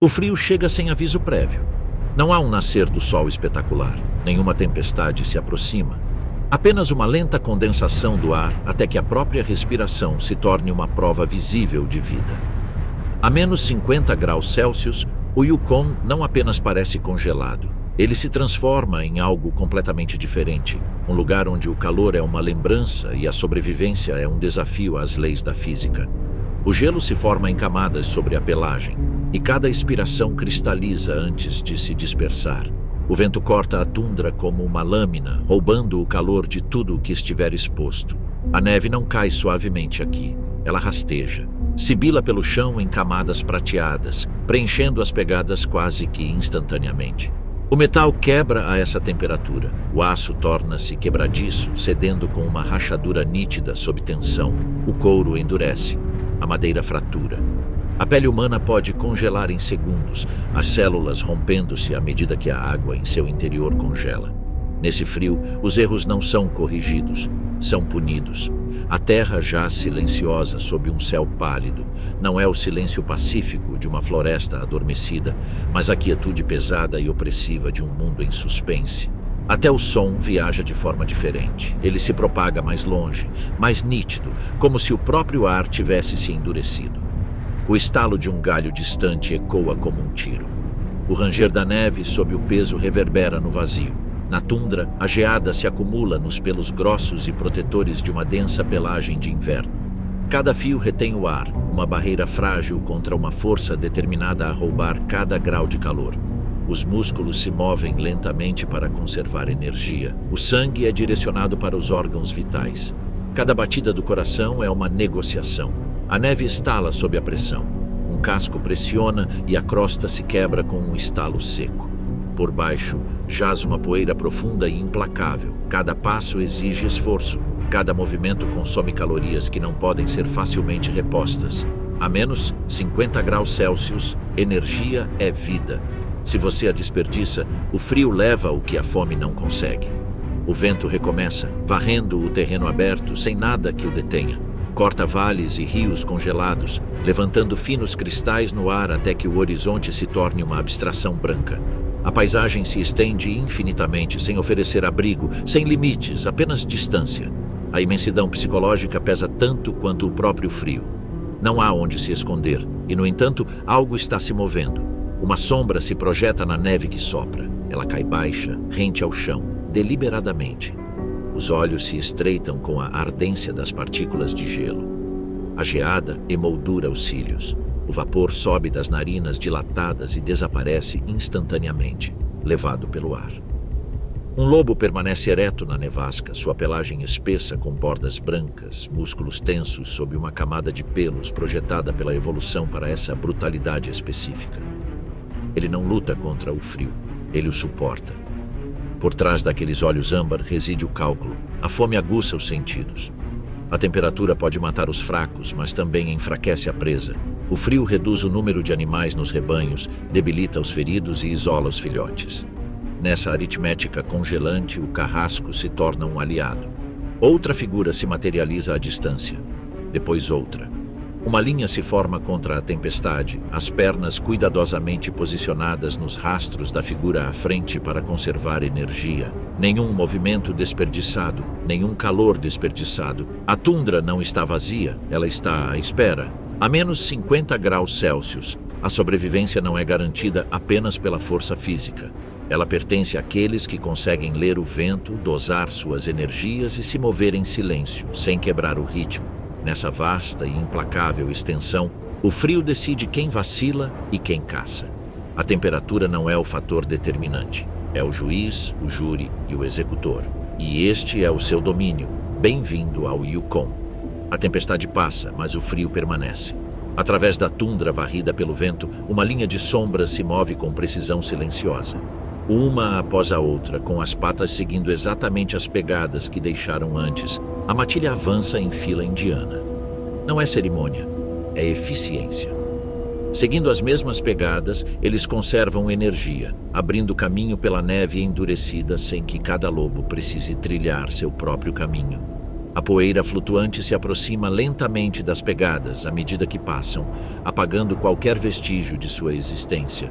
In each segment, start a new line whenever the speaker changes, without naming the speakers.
O frio chega sem aviso prévio. Não há um nascer do sol espetacular, nenhuma tempestade se aproxima. Apenas uma lenta condensação do ar até que a própria respiração se torne uma prova visível de vida. A menos 50 graus Celsius, o Yukon não apenas parece congelado. Ele se transforma em algo completamente diferente, um lugar onde o calor é uma lembrança e a sobrevivência é um desafio às leis da física. O gelo se forma em camadas sobre a pelagem, e cada expiração cristaliza antes de se dispersar. O vento corta a tundra como uma lâmina, roubando o calor de tudo o que estiver exposto. A neve não cai suavemente aqui, ela rasteja. Sibila pelo chão em camadas prateadas, preenchendo as pegadas quase que instantaneamente. O metal quebra a essa temperatura. O aço torna-se quebradiço, cedendo com uma rachadura nítida sob tensão. O couro endurece. A madeira fratura. A pele humana pode congelar em segundos, as células rompendo-se à medida que a água em seu interior congela. Nesse frio, os erros não são corrigidos, são punidos. A terra jaz silenciosa sob um céu pálido. Não é o silêncio pacífico de uma floresta adormecida, mas a quietude pesada e opressiva de um mundo em suspense. Até o som viaja de forma diferente. Ele se propaga mais longe, mais nítido, como se o próprio ar tivesse se endurecido. O estalo de um galho distante ecoa como um tiro. O ranger da neve sob o peso reverbera no vazio. Na tundra, a geada se acumula nos pelos grossos e protetores de uma densa pelagem de inverno. Cada fio retém o ar, uma barreira frágil contra uma força determinada a roubar cada grau de calor. Os músculos se movem lentamente para conservar energia. O sangue é direcionado para os órgãos vitais. Cada batida do coração é uma negociação. A neve estala sob a pressão. Um casco pressiona e a crosta se quebra com um estalo seco. Por baixo, jaz uma poeira profunda e implacável. Cada passo exige esforço. Cada movimento consome calorias que não podem ser facilmente repostas. A menos 50 graus Celsius, energia é vida. Se você a desperdiça, o frio leva o que a fome não consegue. O vento recomeça, varrendo o terreno aberto sem nada que o detenha. Corta vales e rios congelados, levantando finos cristais no ar até que o horizonte se torne uma abstração branca. A paisagem se estende infinitamente, sem oferecer abrigo, sem limites, apenas distância. A imensidão psicológica pesa tanto quanto o próprio frio. Não há onde se esconder, e no entanto, algo está se movendo. Uma sombra se projeta na neve que sopra. Ela cai baixa, rente ao chão, deliberadamente. Os olhos se estreitam com a ardência das partículas de gelo. A geada emoldura os cílios. O vapor sobe das narinas dilatadas e desaparece instantaneamente, levado pelo ar. Um lobo permanece ereto na nevasca, sua pelagem espessa com bordas brancas, músculos tensos sob uma camada de pelos projetada pela evolução para essa brutalidade específica. Ele não luta contra o frio, ele o suporta. Por trás daqueles olhos âmbar reside o cálculo. A fome aguça os sentidos. A temperatura pode matar os fracos, mas também enfraquece a presa. O frio reduz o número de animais nos rebanhos, debilita os feridos e isola os filhotes. Nessa aritmética congelante, o carrasco se torna um aliado. Outra figura se materializa à distância. Depois outra. Uma linha se forma contra a tempestade, as pernas cuidadosamente posicionadas nos rastros da figura à frente para conservar energia. Nenhum movimento desperdiçado, nenhum calor desperdiçado. A tundra não está vazia, ela está à espera. A menos 50 graus Celsius, a sobrevivência não é garantida apenas pela força física. Ela pertence àqueles que conseguem ler o vento, dosar suas energias e se mover em silêncio, sem quebrar o ritmo. Nessa vasta e implacável extensão, o frio decide quem vacila e quem caça. A temperatura não é o fator determinante. É o juiz, o júri e o executor. E este é o seu domínio. Bem-vindo ao Yukon. A tempestade passa, mas o frio permanece. Através da tundra varrida pelo vento, uma linha de sombras se move com precisão silenciosa. Uma após a outra, com as patas seguindo exatamente as pegadas que deixaram antes, a matilha avança em fila indiana. Não é cerimônia, é eficiência. Seguindo as mesmas pegadas, eles conservam energia, abrindo caminho pela neve endurecida sem que cada lobo precise trilhar seu próprio caminho. A poeira flutuante se aproxima lentamente das pegadas à medida que passam, apagando qualquer vestígio de sua existência.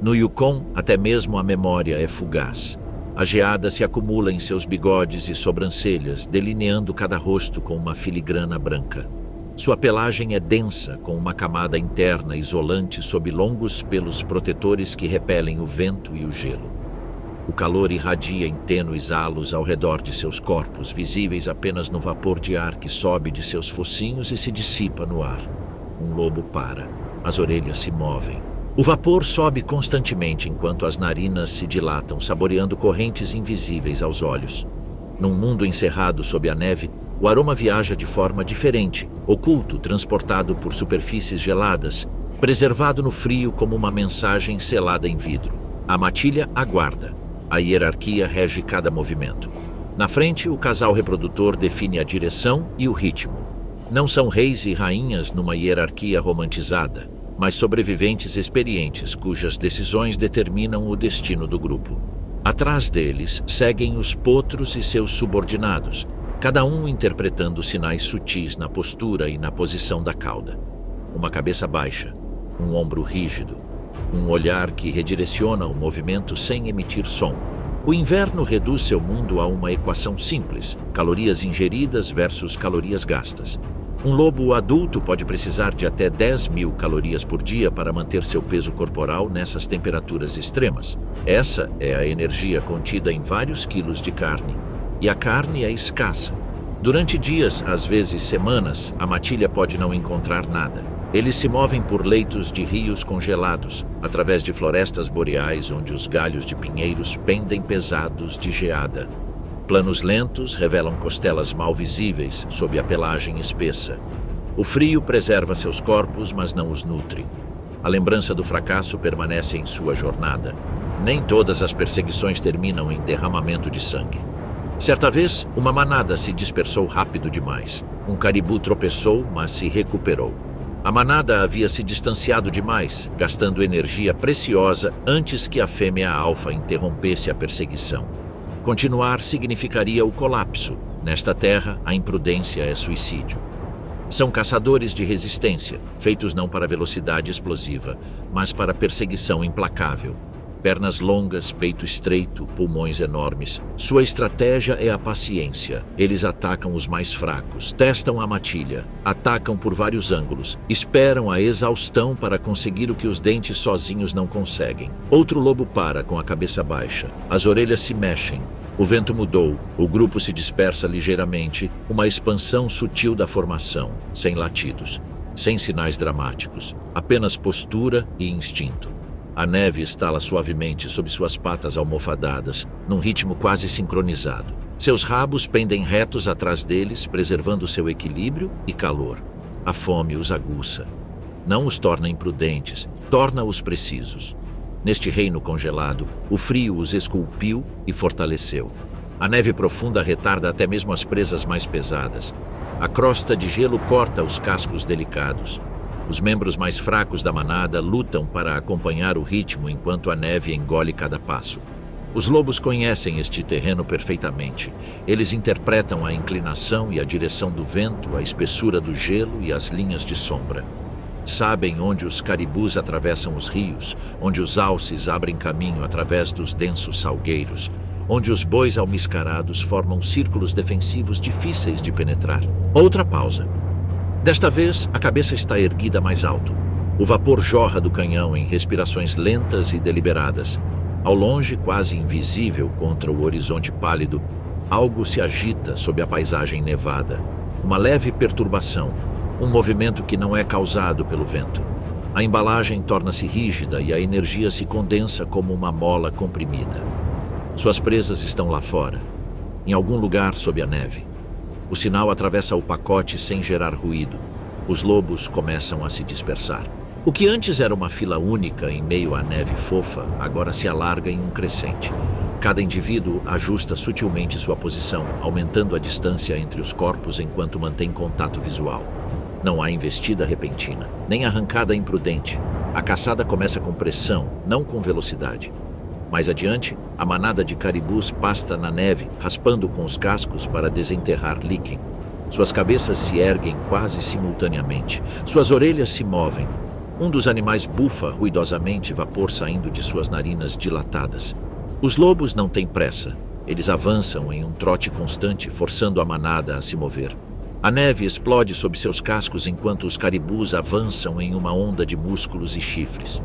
No Yukon, até mesmo a memória é fugaz. A geada se acumula em seus bigodes e sobrancelhas, delineando cada rosto com uma filigrana branca. Sua pelagem é densa, com uma camada interna isolante sob longos pelos protetores que repelem o vento e o gelo. O calor irradia em tênues halos ao redor de seus corpos, visíveis apenas no vapor de ar que sobe de seus focinhos e se dissipa no ar. Um lobo para. As orelhas se movem. O vapor sobe constantemente enquanto as narinas se dilatam, saboreando correntes invisíveis aos olhos. Num mundo encerrado sob a neve, o aroma viaja de forma diferente, oculto, transportado por superfícies geladas, preservado no frio como uma mensagem selada em vidro. A matilha aguarda. A hierarquia rege cada movimento. Na frente, o casal reprodutor define a direção e o ritmo. Não são reis e rainhas numa hierarquia romantizada, mas sobreviventes experientes cujas decisões determinam o destino do grupo. Atrás deles, seguem os potros e seus subordinados, cada um interpretando sinais sutis na postura e na posição da cauda. Uma cabeça baixa, um ombro rígido, um olhar que redireciona o movimento sem emitir som. O inverno reduz seu mundo a uma equação simples: calorias ingeridas versus calorias gastas. Um lobo adulto pode precisar de até 10.000 calorias por dia para manter seu peso corporal nessas temperaturas extremas. Essa é a energia contida em vários quilos de carne. E a carne é escassa. Durante dias, às vezes semanas, a matilha pode não encontrar nada. Eles se movem por leitos de rios congelados, através de florestas boreais onde os galhos de pinheiros pendem pesados de geada. Planos lentos revelam costelas mal visíveis sob a pelagem espessa. O frio preserva seus corpos, mas não os nutre. A lembrança do fracasso permanece em sua jornada. Nem todas as perseguições terminam em derramamento de sangue. Certa vez, uma manada se dispersou rápido demais. Um caribu tropeçou, mas se recuperou. A manada havia se distanciado demais, gastando energia preciosa antes que a fêmea alfa interrompesse a perseguição. Continuar significaria o colapso. Nesta terra, a imprudência é suicídio. São caçadores de resistência, feitos não para velocidade explosiva, mas para perseguição implacável. Pernas longas, peito estreito, pulmões enormes. Sua estratégia é a paciência. Eles atacam os mais fracos, testam a matilha, atacam por vários ângulos, esperam a exaustão para conseguir o que os dentes sozinhos não conseguem. Outro lobo para com a cabeça baixa. As orelhas se mexem. O vento mudou, o grupo se dispersa ligeiramente, uma expansão sutil da formação, sem latidos, sem sinais dramáticos, apenas postura e instinto. A neve estala suavemente sob suas patas almofadadas, num ritmo quase sincronizado. Seus rabos pendem retos atrás deles, preservando seu equilíbrio e calor. A fome os aguça. Não os torna imprudentes, torna-os precisos. Neste reino congelado, o frio os esculpiu e fortaleceu. A neve profunda retarda até mesmo as presas mais pesadas. A crosta de gelo corta os cascos delicados. Os membros mais fracos da manada lutam para acompanhar o ritmo enquanto a neve engole cada passo. Os lobos conhecem este terreno perfeitamente. Eles interpretam a inclinação e a direção do vento, a espessura do gelo e as linhas de sombra. Sabem onde os caribus atravessam os rios, onde os alces abrem caminho através dos densos salgueiros, onde os bois almiscarados formam círculos defensivos difíceis de penetrar. Outra pausa. Desta vez, a cabeça está erguida mais alto. O vapor jorra do canhão em respirações lentas e deliberadas. Ao longe, quase invisível contra o horizonte pálido, algo se agita sob a paisagem nevada. Uma leve perturbação, um movimento que não é causado pelo vento. A embalagem torna-se rígida e a energia se condensa como uma mola comprimida. Suas presas estão lá fora, em algum lugar sob a neve. O sinal atravessa o pacote sem gerar ruído. Os lobos começam a se dispersar. O que antes era uma fila única em meio à neve fofa, agora se alarga em um crescente. Cada indivíduo ajusta sutilmente sua posição, aumentando a distância entre os corpos enquanto mantém contato visual. Não há investida repentina, nem arrancada imprudente. A caçada começa com pressão, não com velocidade. Mais adiante, a manada de caribus pasta na neve, raspando com os cascos para desenterrar líquen. Suas cabeças se erguem quase simultaneamente. Suas orelhas se movem. Um dos animais bufa ruidosamente, vapor saindo de suas narinas dilatadas. Os lobos não têm pressa. Eles avançam em um trote constante, forçando a manada a se mover. A neve explode sob seus cascos enquanto os caribus avançam em uma onda de músculos e chifres.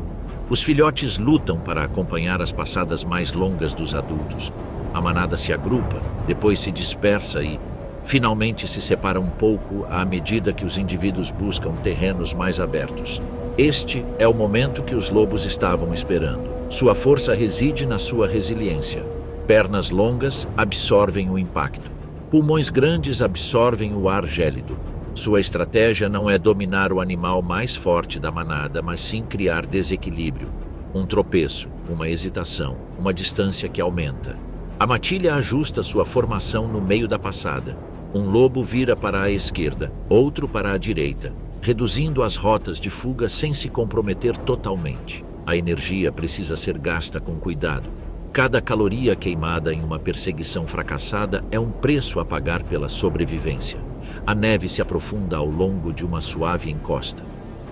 Os filhotes lutam para acompanhar as passadas mais longas dos adultos. A manada se agrupa, depois se dispersa e, finalmente, se separa um pouco à medida que os indivíduos buscam terrenos mais abertos. Este é o momento que os lobos estavam esperando. Sua força reside na sua resiliência. Pernas longas absorvem o impacto. Pulmões grandes absorvem o ar gélido. Sua estratégia não é dominar o animal mais forte da manada, mas sim criar desequilíbrio. Um tropeço, uma hesitação, uma distância que aumenta. A matilha ajusta sua formação no meio da passada. Um lobo vira para a esquerda, outro para a direita, reduzindo as rotas de fuga sem se comprometer totalmente. A energia precisa ser gasta com cuidado. Cada caloria queimada em uma perseguição fracassada é um preço a pagar pela sobrevivência. A neve se aprofunda ao longo de uma suave encosta.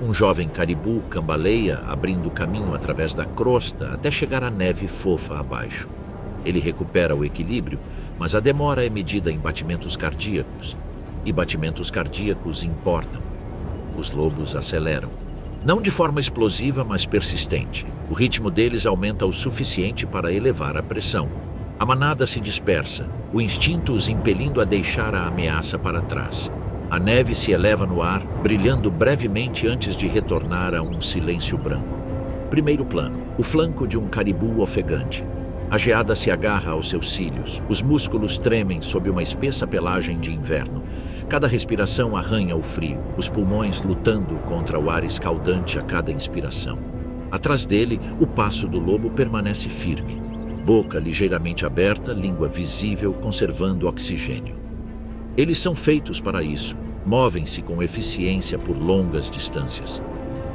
Um jovem caribu cambaleia, abrindo caminho através da crosta até chegar à neve fofa abaixo. Ele recupera o equilíbrio, mas a demora é medida em batimentos cardíacos. E batimentos cardíacos importam. Os lobos aceleram. Não de forma explosiva, mas persistente. O ritmo deles aumenta o suficiente para elevar a pressão. A manada se dispersa, o instinto os impelindo a deixar a ameaça para trás. A neve se eleva no ar, brilhando brevemente antes de retornar a um silêncio branco. Primeiro plano, o flanco de um caribu ofegante. A geada se agarra aos seus cílios, os músculos tremem sob uma espessa pelagem de inverno. Cada respiração arranha o frio, os pulmões lutando contra o ar escaldante a cada inspiração. Atrás dele, o passo do lobo permanece firme. Boca ligeiramente aberta, língua visível, conservando oxigênio. Eles são feitos para isso, movem-se com eficiência por longas distâncias.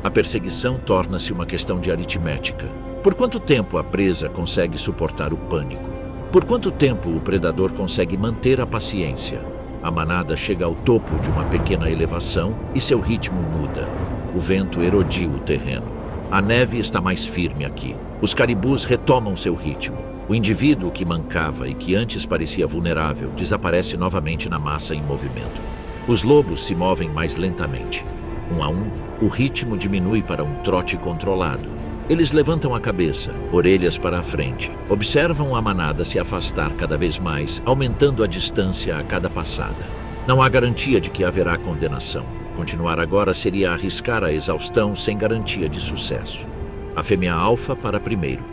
A perseguição torna-se uma questão de aritmética. Por quanto tempo a presa consegue suportar o pânico? Por quanto tempo o predador consegue manter a paciência? A manada chega ao topo de uma pequena elevação e seu ritmo muda. O vento erodiu o terreno. A neve está mais firme aqui. Os caribus retomam seu ritmo. O indivíduo que mancava e que antes parecia vulnerável desaparece novamente na massa em movimento. Os lobos se movem mais lentamente. Um a um, o ritmo diminui para um trote controlado. Eles levantam a cabeça, orelhas para a frente. Observam a manada se afastar cada vez mais, aumentando a distância a cada passada. Não há garantia de que haverá condenação. Continuar agora seria arriscar a exaustão sem garantia de sucesso. A fêmea alfa para primeiro.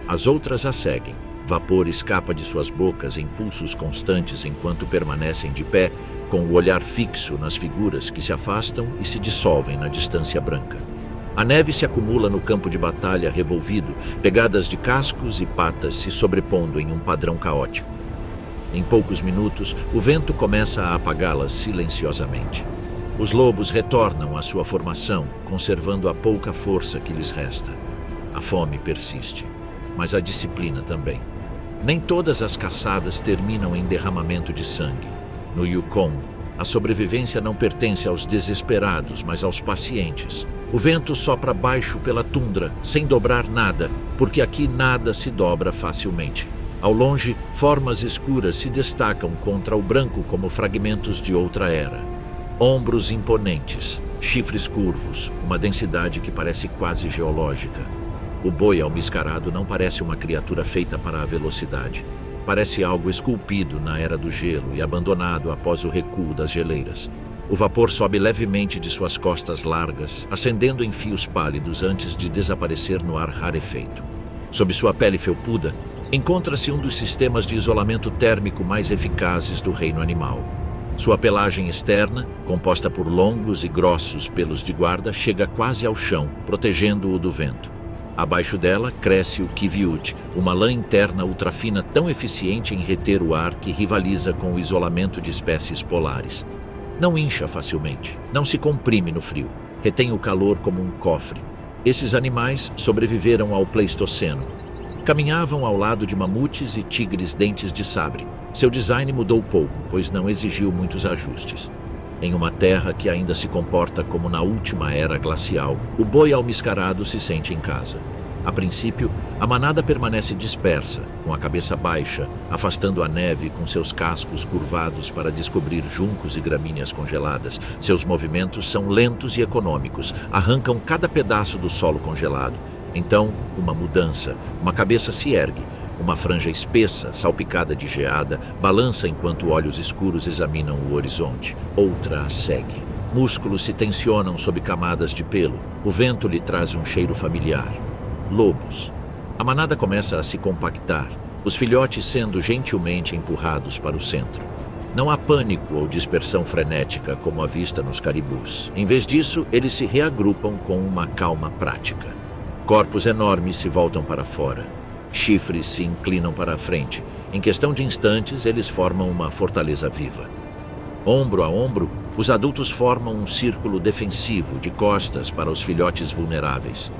As outras a seguem. Vapor escapa de suas bocas em pulsos constantes enquanto permanecem de pé, com o olhar fixo nas figuras que se afastam e se dissolvem na distância branca. A neve se acumula no campo de batalha revolvido, pegadas de cascos e patas se sobrepondo em um padrão caótico. Em poucos minutos, o vento começa a apagá-las silenciosamente. Os lobos retornam à sua formação, conservando a pouca força que lhes resta. A fome persiste, mas a disciplina também. Nem todas as caçadas terminam em derramamento de sangue. No Yukon, a sobrevivência não pertence aos desesperados, mas aos pacientes. O vento sopra baixo pela tundra, sem dobrar nada, porque aqui nada se dobra facilmente. Ao longe, formas escuras se destacam contra o branco como fragmentos de outra era. Ombros imponentes, chifres curvos, uma densidade que parece quase geológica. O boi almiscarado não parece uma criatura feita para a velocidade. Parece algo esculpido na era do gelo e abandonado após o recuo das geleiras. O vapor sobe levemente de suas costas largas, acendendo em fios pálidos antes de desaparecer no ar rarefeito. Sob sua pele felpuda, encontra-se um dos sistemas de isolamento térmico mais eficazes do reino animal. Sua pelagem externa, composta por longos e grossos pelos de guarda, chega quase ao chão, protegendo-o do vento. Abaixo dela cresce o kiviute, uma lã interna ultrafina tão eficiente em reter o ar que rivaliza com o isolamento de espécies polares. Não incha facilmente, não se comprime no frio, retém o calor como um cofre. Esses animais sobreviveram ao Pleistoceno. Caminhavam ao lado de mamutes e tigres dentes de sabre. Seu design mudou pouco, pois não exigiu muitos ajustes. Em uma terra que ainda se comporta como na última era glacial, o boi almiscarado se sente em casa. A princípio, a manada permanece dispersa, com a cabeça baixa, afastando a neve com seus cascos curvados para descobrir juncos e gramíneas congeladas. Seus movimentos são lentos e econômicos, arrancam cada pedaço do solo congelado. Então, uma mudança. Uma cabeça se ergue. Uma franja espessa, salpicada de geada, balança enquanto olhos escuros examinam o horizonte. Outra a segue. Músculos se tensionam sob camadas de pelo. O vento lhe traz um cheiro familiar. Lobos. A manada começa a se compactar, os filhotes sendo gentilmente empurrados para o centro. Não há pânico ou dispersão frenética como a vista nos caribus. Em vez disso, eles se reagrupam com uma calma prática. Corpos enormes se voltam para fora. Chifres se inclinam para a frente. Em questão de instantes, eles formam uma fortaleza viva. Ombro a ombro, os adultos formam um círculo defensivo de costas para os filhotes vulneráveis.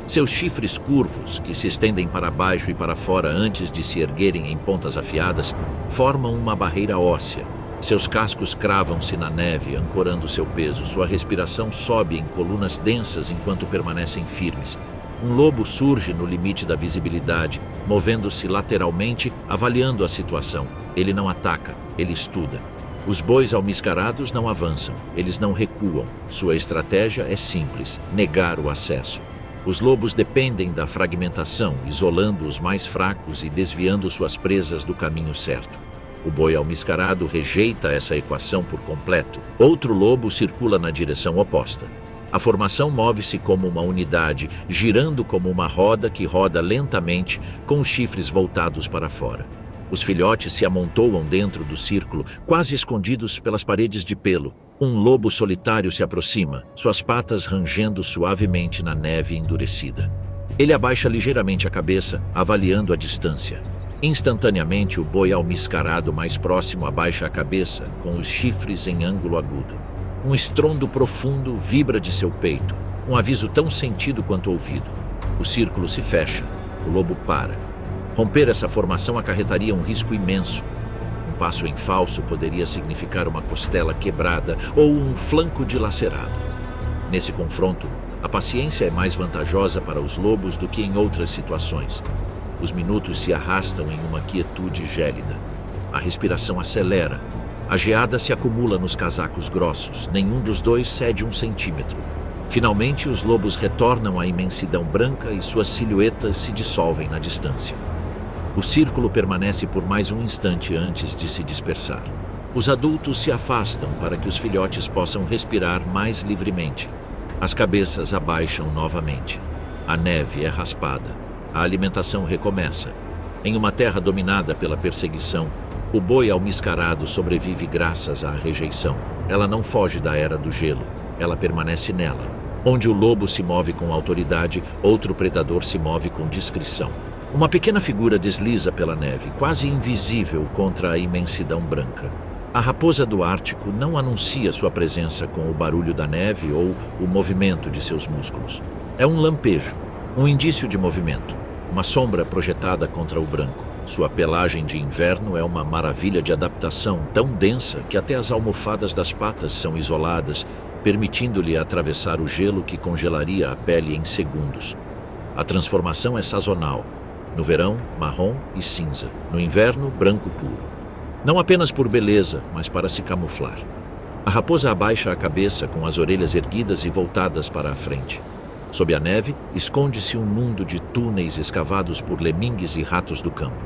Seus chifres curvos, que se estendem para baixo e para fora antes de se erguerem em pontas afiadas, formam uma barreira óssea. Seus cascos cravam-se na neve, ancorando seu peso. Sua respiração sobe em colunas densas enquanto permanecem firmes. Um lobo surge no limite da visibilidade, movendo-se lateralmente, avaliando a situação. Ele não ataca, ele estuda. Os bois almiscarados não avançam, eles não recuam. Sua estratégia é simples: negar o acesso. Os lobos dependem da fragmentação, isolando os mais fracos e desviando suas presas do caminho certo. O boi almiscarado rejeita essa equação por completo. Outro lobo circula na direção oposta. A formação move-se como uma unidade, girando como uma roda que roda lentamente, com os chifres voltados para fora. Os filhotes se amontoam dentro do círculo, quase escondidos pelas paredes de pelo. Um lobo solitário se aproxima, suas patas rangendo suavemente na neve endurecida. Ele abaixa ligeiramente a cabeça, avaliando a distância. Instantaneamente, o boi almiscarado mais próximo abaixa a cabeça, com os chifres em ângulo agudo. Um estrondo profundo vibra de seu peito, um aviso tão sentido quanto ouvido. O círculo se fecha, o lobo para. Romper essa formação acarretaria um risco imenso. Um passo em falso poderia significar uma costela quebrada ou um flanco dilacerado. Nesse confronto, a paciência é mais vantajosa para os lobos do que em outras situações. Os minutos se arrastam em uma quietude gélida. A respiração acelera. A geada se acumula nos casacos grossos. Nenhum dos dois cede 1 centímetro. Finalmente, os lobos retornam à imensidão branca e suas silhuetas se dissolvem na distância. O círculo permanece por mais um instante antes de se dispersar. Os adultos se afastam para que os filhotes possam respirar mais livremente. As cabeças abaixam novamente. A neve é raspada. A alimentação recomeça. Em uma terra dominada pela perseguição, o boi almiscarado sobrevive graças à rejeição. Ela não foge da era do gelo, ela permanece nela. Onde o lobo se move com autoridade, outro predador se move com discrição. Uma pequena figura desliza pela neve, quase invisível contra a imensidão branca. A raposa do Ártico não anuncia sua presença com o barulho da neve ou o movimento de seus músculos. É um lampejo, um indício de movimento, uma sombra projetada contra o branco. Sua pelagem de inverno é uma maravilha de adaptação tão densa que até as almofadas das patas são isoladas, permitindo-lhe atravessar o gelo que congelaria a pele em segundos. A transformação é sazonal. No verão, marrom e cinza. No inverno, branco puro. Não apenas por beleza, mas para se camuflar. A raposa abaixa a cabeça com as orelhas erguidas e voltadas para a frente. Sob a neve, esconde-se um mundo de túneis escavados por lemingues e ratos do campo.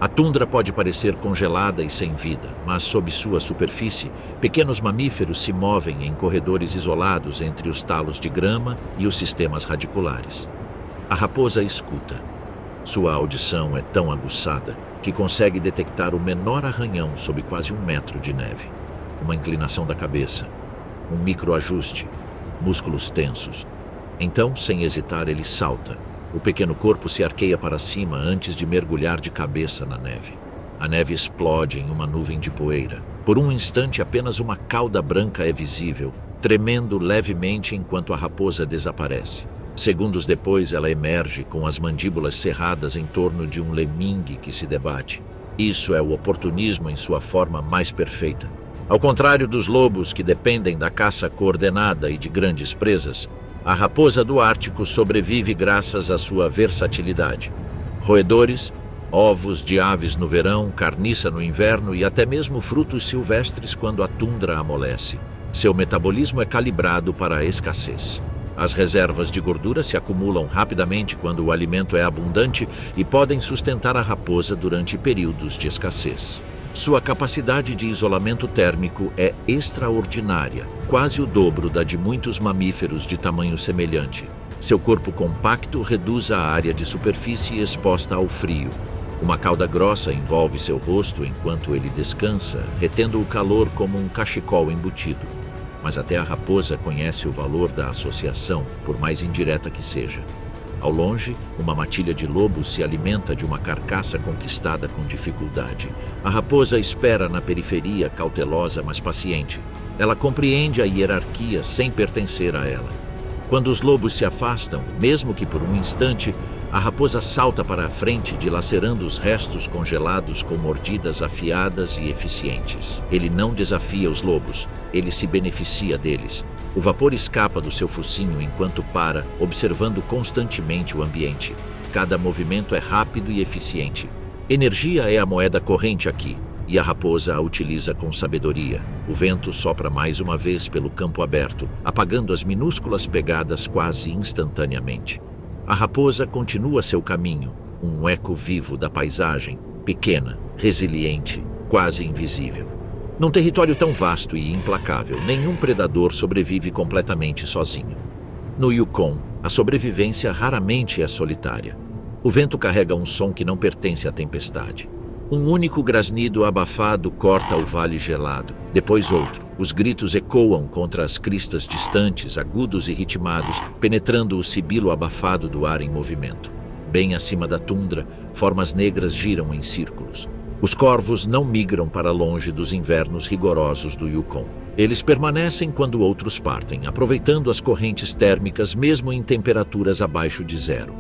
A tundra pode parecer congelada e sem vida, mas sob sua superfície, pequenos mamíferos se movem em corredores isolados entre os talos de grama e os sistemas radiculares. A raposa escuta. Sua audição é tão aguçada que consegue detectar o menor arranhão sob quase 1 metro de neve. Uma inclinação da cabeça, um microajuste, músculos tensos. Então, sem hesitar, ele salta. O pequeno corpo se arqueia para cima antes de mergulhar de cabeça na neve. A neve explode em uma nuvem de poeira. Por um instante, apenas uma cauda branca é visível, tremendo levemente enquanto a raposa desaparece. Segundos depois, ela emerge com as mandíbulas cerradas em torno de um lemingue que se debate. Isso é o oportunismo em sua forma mais perfeita. Ao contrário dos lobos que dependem da caça coordenada e de grandes presas, a raposa do Ártico sobrevive graças à sua versatilidade. Roedores, ovos de aves no verão, carniça no inverno e até mesmo frutos silvestres quando a tundra amolece. Seu metabolismo é calibrado para a escassez. As reservas de gordura se acumulam rapidamente quando o alimento é abundante e podem sustentar a raposa durante períodos de escassez. Sua capacidade de isolamento térmico é extraordinária, quase o dobro da de muitos mamíferos de tamanho semelhante. Seu corpo compacto reduz a área de superfície exposta ao frio. Uma cauda grossa envolve seu rosto enquanto ele descansa, retendo o calor como um cachecol embutido. Mas até a raposa conhece o valor da associação, por mais indireta que seja. Ao longe, uma matilha de lobos se alimenta de uma carcaça conquistada com dificuldade. A raposa espera na periferia, cautelosa mas paciente. Ela compreende a hierarquia sem pertencer a ela. Quando os lobos se afastam, mesmo que por um instante, a raposa salta para a frente, dilacerando os restos congelados com mordidas afiadas e eficientes. Ele não desafia os lobos, ele se beneficia deles. O vapor escapa do seu focinho enquanto para, observando constantemente o ambiente. Cada movimento é rápido e eficiente. Energia é a moeda corrente aqui, e a raposa a utiliza com sabedoria. O vento sopra mais uma vez pelo campo aberto, apagando as minúsculas pegadas quase instantaneamente. A raposa continua seu caminho, um eco vivo da paisagem, pequena, resiliente, quase invisível. Num território tão vasto e implacável, nenhum predador sobrevive completamente sozinho. No Yukon, a sobrevivência raramente é solitária. O vento carrega um som que não pertence à tempestade. Um único grasnido abafado corta o vale gelado, depois outro. Os gritos ecoam contra as cristas distantes, agudos e ritmados, penetrando o sibilo abafado do ar em movimento. Bem acima da tundra, formas negras giram em círculos. Os corvos não migram para longe dos invernos rigorosos do Yukon. Eles permanecem quando outros partem, aproveitando as correntes térmicas mesmo em temperaturas abaixo de zero.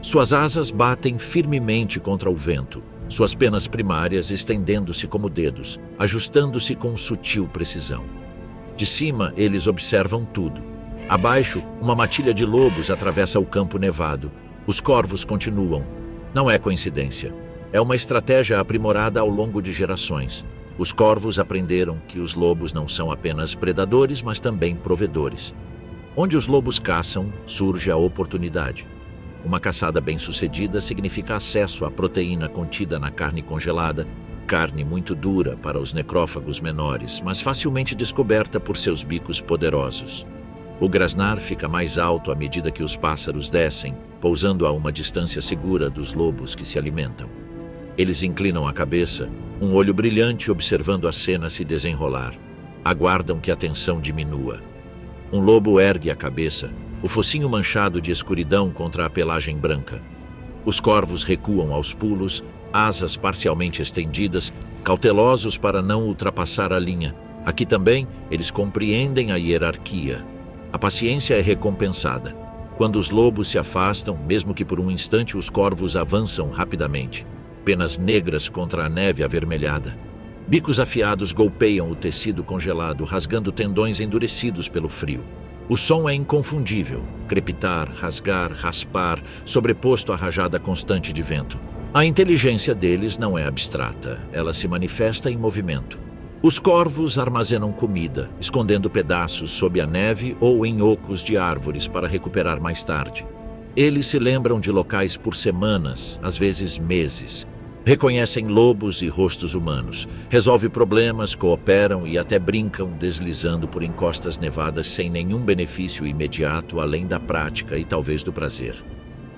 Suas asas batem firmemente contra o vento, suas penas primárias estendendo-se como dedos, ajustando-se com sutil precisão. De cima, eles observam tudo. Abaixo, uma matilha de lobos atravessa o campo nevado. Os corvos continuam. Não é coincidência. É uma estratégia aprimorada ao longo de gerações. Os corvos aprenderam que os lobos não são apenas predadores, mas também provedores. Onde os lobos caçam, surge a oportunidade. Uma caçada bem-sucedida significa acesso à proteína contida na carne congelada, carne muito dura para os necrófagos menores, mas facilmente descoberta por seus bicos poderosos. O grasnar fica mais alto à medida que os pássaros descem, pousando a uma distância segura dos lobos que se alimentam. Eles inclinam a cabeça, um olho brilhante observando a cena se desenrolar. Aguardam que a tensão diminua. Um lobo ergue a cabeça, o focinho manchado de escuridão contra a pelagem branca. Os corvos recuam aos pulos, asas parcialmente estendidas, cautelosos para não ultrapassar a linha. Aqui também, eles compreendem a hierarquia. A paciência é recompensada. Quando os lobos se afastam, mesmo que por um instante, os corvos avançam rapidamente. Penas negras contra a neve avermelhada. Bicos afiados golpeiam o tecido congelado, rasgando tendões endurecidos pelo frio. O som é inconfundível, crepitar, rasgar, raspar, sobreposto à rajada constante de vento. A inteligência deles não é abstrata, ela se manifesta em movimento. Os corvos armazenam comida, escondendo pedaços sob a neve ou em ocos de árvores para recuperar mais tarde. Eles se lembram de locais por semanas, às vezes meses. Reconhecem lobos e rostos humanos, resolvem problemas, cooperam e até brincam deslizando por encostas nevadas sem nenhum benefício imediato além da prática e talvez do prazer.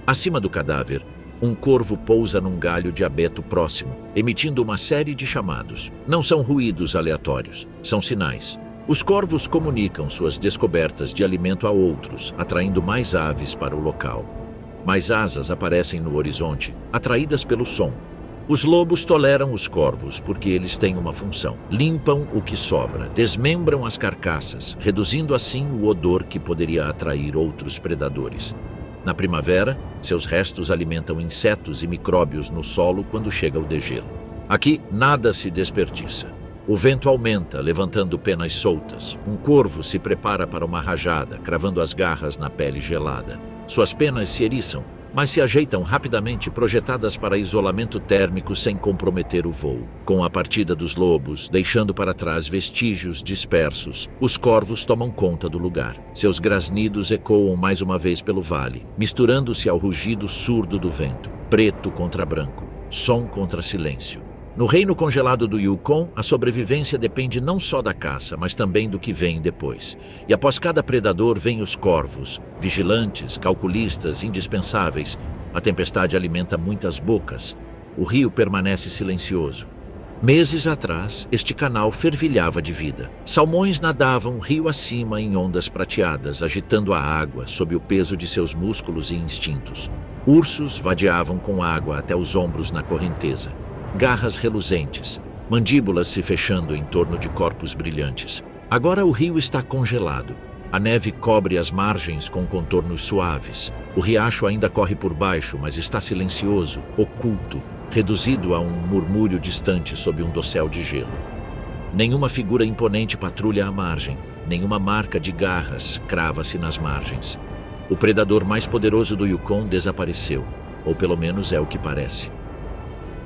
Acima do cadáver, um corvo pousa num galho de abeto próximo, emitindo uma série de chamados. Não são ruídos aleatórios, são sinais. Os corvos comunicam suas descobertas de alimento a outros, atraindo mais aves para o local. Mais asas aparecem no horizonte, atraídas pelo som. Os lobos toleram os corvos porque eles têm uma função. Limpam o que sobra, desmembram as carcaças, reduzindo assim o odor que poderia atrair outros predadores. Na primavera, seus restos alimentam insetos e micróbios no solo quando chega o degelo. Aqui, nada se desperdiça. O vento aumenta, levantando penas soltas. Um corvo se prepara para uma rajada, cravando as garras na pele gelada. Suas penas se eriçam, mas se ajeitam rapidamente, projetadas para isolamento térmico sem comprometer o voo. Com a partida dos lobos, deixando para trás vestígios dispersos, os corvos tomam conta do lugar. Seus grasnidos ecoam mais uma vez pelo vale, misturando-se ao rugido surdo do vento. Preto contra branco, som contra silêncio. No reino congelado do Yukon, a sobrevivência depende não só da caça, mas também do que vem depois. E após cada predador vêm os corvos, vigilantes, calculistas, indispensáveis. A tempestade alimenta muitas bocas. O rio permanece silencioso. Meses atrás, este canal fervilhava de vida. Salmões nadavam rio acima em ondas prateadas, agitando a água sob o peso de seus músculos e instintos. Ursos vadeavam com água até os ombros na correnteza. Garras reluzentes, mandíbulas se fechando em torno de corpos brilhantes. Agora o rio está congelado. A neve cobre as margens com contornos suaves. O riacho ainda corre por baixo, mas está silencioso, oculto, reduzido a um murmúrio distante sob um dossel de gelo. Nenhuma figura imponente patrulha a margem. Nenhuma marca de garras crava-se nas margens. O predador mais poderoso do Yukon desapareceu, ou pelo menos é o que parece.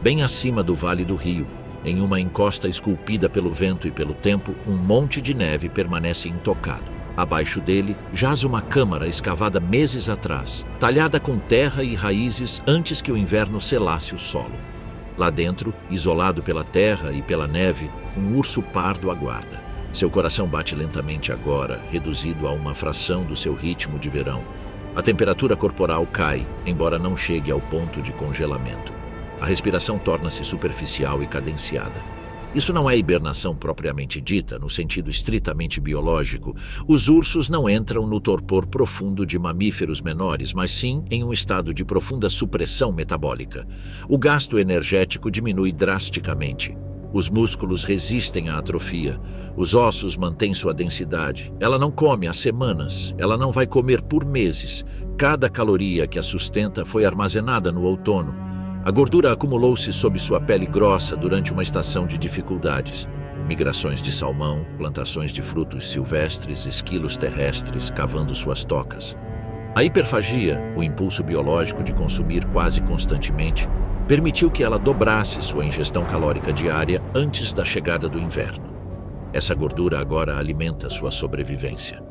Bem acima do Vale do Rio, em uma encosta esculpida pelo vento e pelo tempo, um monte de neve permanece intocado. Abaixo dele, jaz uma câmara escavada meses atrás, talhada com terra e raízes antes que o inverno selasse o solo. Lá dentro, isolado pela terra e pela neve, um urso pardo aguarda. Seu coração bate lentamente agora, reduzido a uma fração do seu ritmo de verão. A temperatura corporal cai, embora não chegue ao ponto de congelamento. A respiração torna-se superficial e cadenciada. Isso não é hibernação propriamente dita, no sentido estritamente biológico. Os ursos não entram no torpor profundo de mamíferos menores, mas sim em um estado de profunda supressão metabólica. O gasto energético diminui drasticamente. Os músculos resistem à atrofia. Os ossos mantêm sua densidade. Ela não come há semanas. Ela não vai comer por meses. Cada caloria que a sustenta foi armazenada no outono. A gordura acumulou-se sob sua pele grossa durante uma estação de dificuldades. Migrações de salmão, plantações de frutos silvestres, esquilos terrestres cavando suas tocas. A hiperfagia, o impulso biológico de consumir quase constantemente, permitiu que ela dobrasse sua ingestão calórica diária antes da chegada do inverno. Essa gordura agora alimenta sua sobrevivência.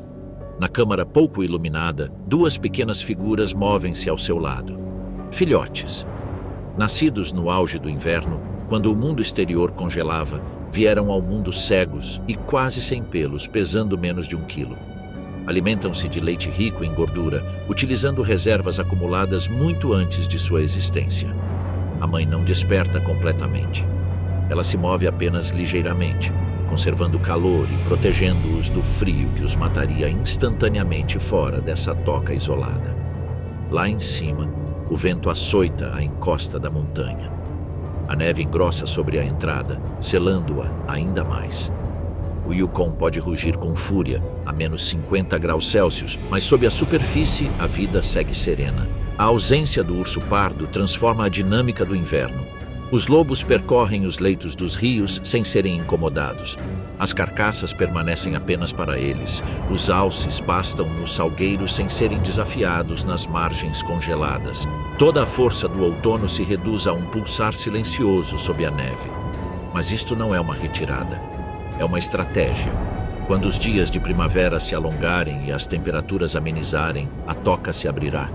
Na câmara pouco iluminada, duas pequenas figuras movem-se ao seu lado. Filhotes. Nascidos no auge do inverno, quando o mundo exterior congelava, vieram ao mundo cegos e quase sem pelos, pesando menos de 1 quilo. Alimentam-se de leite rico em gordura, utilizando reservas acumuladas muito antes de sua existência. A mãe não desperta completamente. Ela se move apenas ligeiramente, conservando calor e protegendo-os do frio que os mataria instantaneamente fora dessa toca isolada. Lá em cima, o vento açoita a encosta da montanha. A neve engrossa sobre a entrada, selando-a ainda mais. O Yukon pode rugir com fúria a menos 50 graus Celsius, mas sob a superfície a vida segue serena. A ausência do urso pardo transforma a dinâmica do inverno. Os lobos percorrem os leitos dos rios sem serem incomodados. As carcaças permanecem apenas para eles. Os alces pastam nos salgueiros sem serem desafiados nas margens congeladas. Toda a força do outono se reduz a um pulsar silencioso sob a neve. Mas isto não é uma retirada. É uma estratégia. Quando os dias de primavera se alongarem e as temperaturas amenizarem, a toca se abrirá.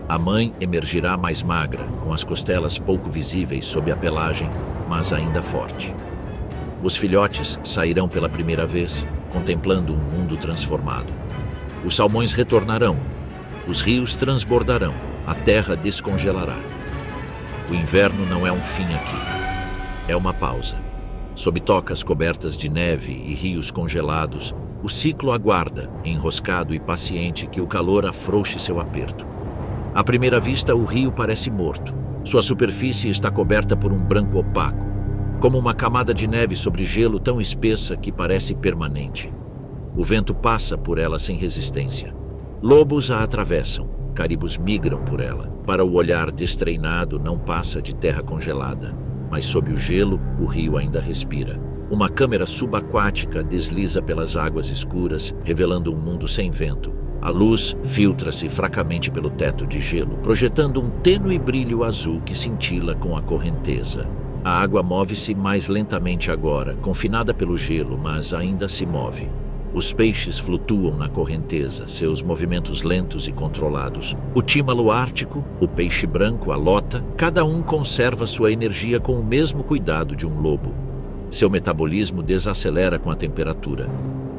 A mãe emergirá mais magra, com as costelas pouco visíveis sob a pelagem, mas ainda forte. Os filhotes sairão pela primeira vez, contemplando um mundo transformado. Os salmões retornarão, os rios transbordarão, a terra descongelará. O inverno não é um fim aqui, é uma pausa. Sob tocas cobertas de neve e rios congelados, o ciclo aguarda, enroscado e paciente, que o calor afrouxe seu aperto. À primeira vista, o rio parece morto. Sua superfície está coberta por um branco opaco, como uma camada de neve sobre gelo tão espessa que parece permanente. O vento passa por ela sem resistência. Lobos a atravessam, caribos migram por ela. Para o olhar destreinado, não passa de terra congelada. Mas sob o gelo, o rio ainda respira. Uma câmera subaquática desliza pelas águas escuras, revelando um mundo sem vento. A luz filtra-se fracamente pelo teto de gelo, projetando um tênue brilho azul que cintila com a correnteza. A água move-se mais lentamente agora, confinada pelo gelo, mas ainda se move. Os peixes flutuam na correnteza, seus movimentos lentos e controlados. O tímalo ártico, o peixe branco, a lota, cada um conserva sua energia com o mesmo cuidado de um lobo. Seu metabolismo desacelera com a temperatura.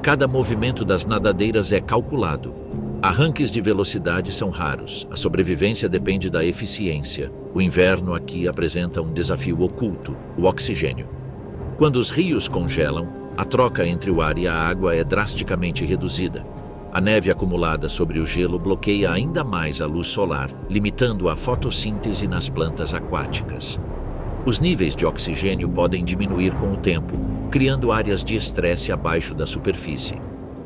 Cada movimento das nadadeiras é calculado. Arranques de velocidade são raros. A sobrevivência depende da eficiência. O inverno aqui apresenta um desafio oculto, o oxigênio. Quando os rios congelam, a troca entre o ar e a água é drasticamente reduzida. A neve acumulada sobre o gelo bloqueia ainda mais a luz solar, limitando a fotossíntese nas plantas aquáticas. Os níveis de oxigênio podem diminuir com o tempo, criando áreas de estresse abaixo da superfície.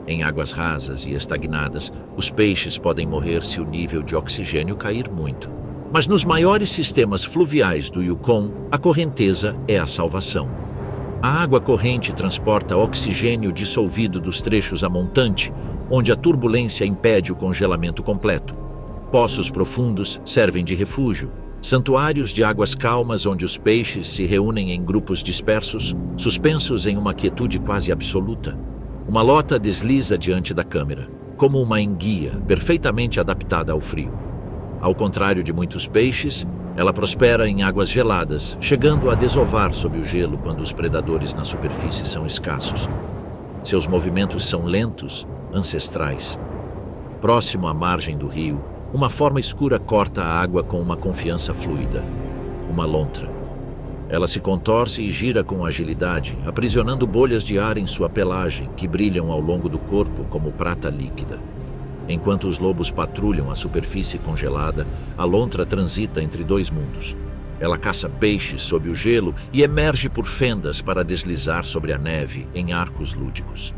Em águas rasas e estagnadas, os peixes podem morrer se o nível de oxigênio cair muito. Mas nos maiores sistemas fluviais do Yukon, a correnteza é a salvação. A água corrente transporta oxigênio dissolvido dos trechos a montante, onde a turbulência impede o congelamento completo. Poços profundos servem de refúgio, santuários de águas calmas onde os peixes se reúnem em grupos dispersos, suspensos em uma quietude quase absoluta. Uma lota desliza diante da câmera, como uma enguia perfeitamente adaptada ao frio. Ao contrário de muitos peixes, ela prospera em águas geladas, chegando a desovar sob o gelo quando os predadores na superfície são escassos. Seus movimentos são lentos, ancestrais. Próximo à margem do rio, uma forma escura corta a água com uma confiança fluida. Uma lontra. Ela se contorce e gira com agilidade, aprisionando bolhas de ar em sua pelagem, que brilham ao longo do corpo como prata líquida. Enquanto os lobos patrulham a superfície congelada, a lontra transita entre dois mundos. Ela caça peixes sob o gelo e emerge por fendas para deslizar sobre a neve em arcos lúdicos.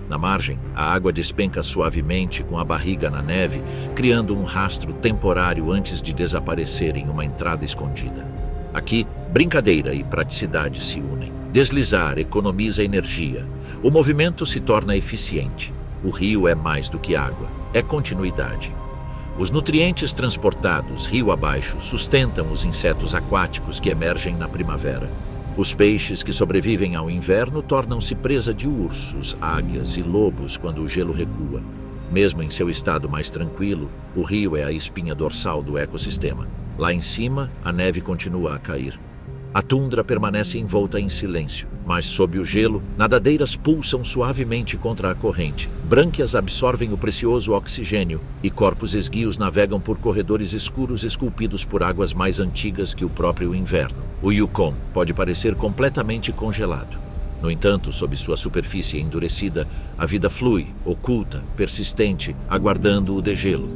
Na margem, a água despenca suavemente com a barriga na neve, criando um rastro temporário antes de desaparecer em uma entrada escondida. Aqui, brincadeira e praticidade se unem. Deslizar economiza energia. O movimento se torna eficiente. O rio é mais do que água, é continuidade. Os nutrientes transportados rio abaixo sustentam os insetos aquáticos que emergem na primavera. Os peixes que sobrevivem ao inverno tornam-se presa de ursos, águias e lobos quando o gelo recua. Mesmo em seu estado mais tranquilo, o rio é a espinha dorsal do ecossistema. Lá em cima, a neve continua a cair. A tundra permanece envolta em silêncio, mas sob o gelo, nadadeiras pulsam suavemente contra a corrente. Brânquias absorvem o precioso oxigênio e corpos esguios navegam por corredores escuros esculpidos por águas mais antigas que o próprio inverno. O Yukon pode parecer completamente congelado. No entanto, sob sua superfície endurecida, a vida flui, oculta, persistente, aguardando o degelo.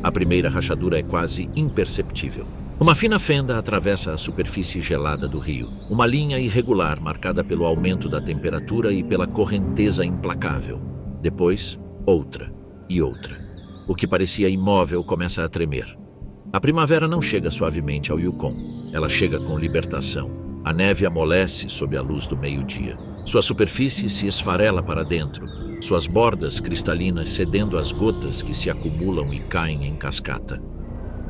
A primeira rachadura é quase imperceptível. Uma fina fenda atravessa a superfície gelada do rio, uma linha irregular marcada pelo aumento da temperatura e pela correnteza implacável. Depois, outra e outra. O que parecia imóvel começa a tremer. A primavera não chega suavemente ao Yukon. Ela chega com libertação. A neve amolece sob a luz do meio-dia. Sua superfície se esfarela para dentro, suas bordas cristalinas cedendo às gotas que se acumulam e caem em cascata.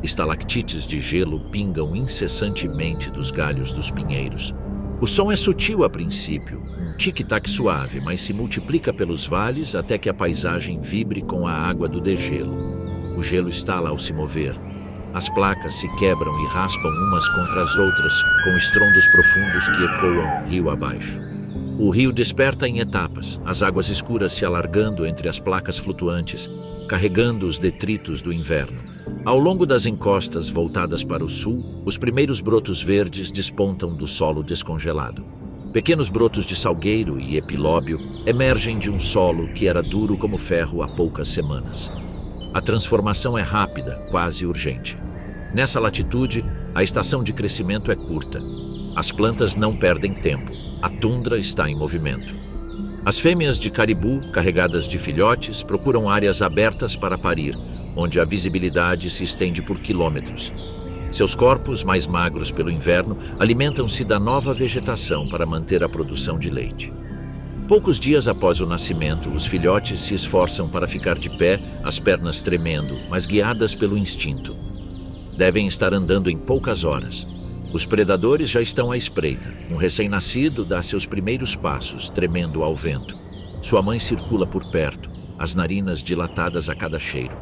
Estalactites de gelo pingam incessantemente dos galhos dos pinheiros. O som é sutil a princípio, um tic-tac suave, mas se multiplica pelos vales até que a paisagem vibre com a água do degelo. O gelo estala ao se mover. As placas se quebram e raspam umas contra as outras, com estrondos profundos que ecoam rio abaixo. O rio desperta em etapas, as águas escuras se alargando entre as placas flutuantes, carregando os detritos do inverno. Ao longo das encostas voltadas para o sul, os primeiros brotos verdes despontam do solo descongelado. Pequenos brotos de salgueiro e epilóbio emergem de um solo que era duro como ferro há poucas semanas. A transformação é rápida, quase urgente. Nessa latitude, a estação de crescimento é curta. As plantas não perdem tempo. A tundra está em movimento. As fêmeas de caribu, carregadas de filhotes, procuram áreas abertas para parir, onde a visibilidade se estende por quilômetros. Seus corpos, mais magros pelo inverno, alimentam-se da nova vegetação para manter a produção de leite. Poucos dias após o nascimento, os filhotes se esforçam para ficar de pé, as pernas tremendo, mas guiadas pelo instinto. Devem estar andando em poucas horas. Os predadores já estão à espreita. Um recém-nascido dá seus primeiros passos, tremendo ao vento. Sua mãe circula por perto, as narinas dilatadas a cada cheiro.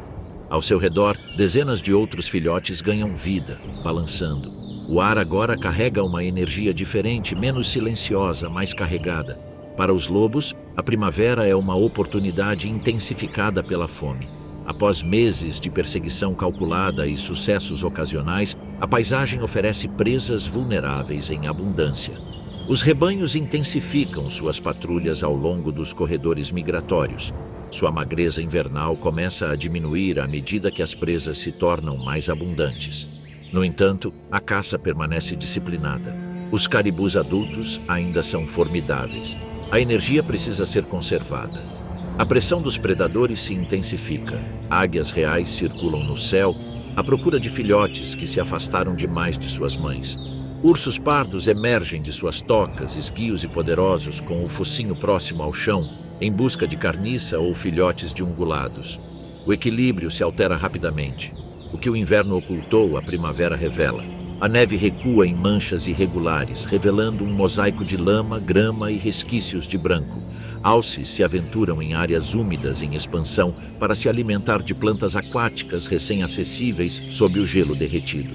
Ao seu redor, dezenas de outros filhotes ganham vida, balançando. O ar agora carrega uma energia diferente, menos silenciosa, mais carregada. Para os lobos, a primavera é uma oportunidade intensificada pela fome. Após meses de perseguição calculada e sucessos ocasionais, a paisagem oferece presas vulneráveis em abundância. Os rebanhos intensificam suas patrulhas ao longo dos corredores migratórios. Sua magreza invernal começa a diminuir à medida que as presas se tornam mais abundantes. No entanto, a caça permanece disciplinada. Os caribus adultos ainda são formidáveis. A energia precisa ser conservada. A pressão dos predadores se intensifica. Águias reais circulam no céu à procura de filhotes que se afastaram demais de suas mães. Ursos pardos emergem de suas tocas, esguios e poderosos, com o focinho próximo ao chão, em busca de carniça ou filhotes de ungulados. O equilíbrio se altera rapidamente. O que o inverno ocultou, a primavera revela. A neve recua em manchas irregulares, revelando um mosaico de lama, grama e resquícios de branco. Alces se aventuram em áreas úmidas em expansão para se alimentar de plantas aquáticas recém-acessíveis sob o gelo derretido.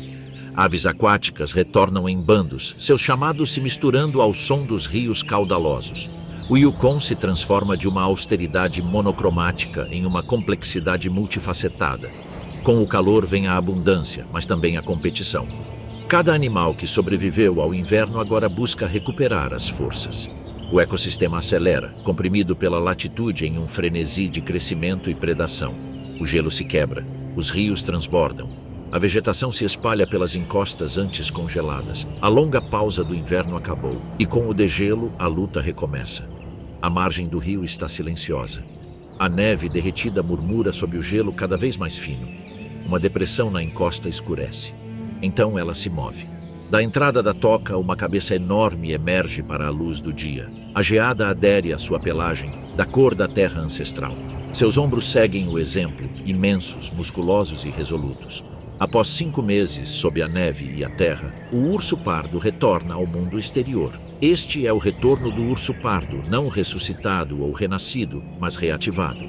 Aves aquáticas retornam em bandos, seus chamados se misturando ao som dos rios caudalosos. O Yukon se transforma de uma austeridade monocromática em uma complexidade multifacetada. Com o calor vem a abundância, mas também a competição. Cada animal que sobreviveu ao inverno agora busca recuperar as forças. O ecossistema acelera, comprimido pela latitude em um frenesi de crescimento e predação. O gelo se quebra, os rios transbordam. A vegetação se espalha pelas encostas antes congeladas. A longa pausa do inverno acabou, e com o degelo, a luta recomeça. A margem do rio está silenciosa. A neve derretida murmura sob o gelo cada vez mais fino. Uma depressão na encosta escurece. Então ela se move. Da entrada da toca, uma cabeça enorme emerge para a luz do dia. A geada adere à sua pelagem, da cor da terra ancestral. Seus ombros seguem o exemplo, imensos, musculosos e resolutos. Após 5 meses sob a neve e a terra, o urso pardo retorna ao mundo exterior. Este é o retorno do urso pardo, não ressuscitado ou renascido, mas reativado.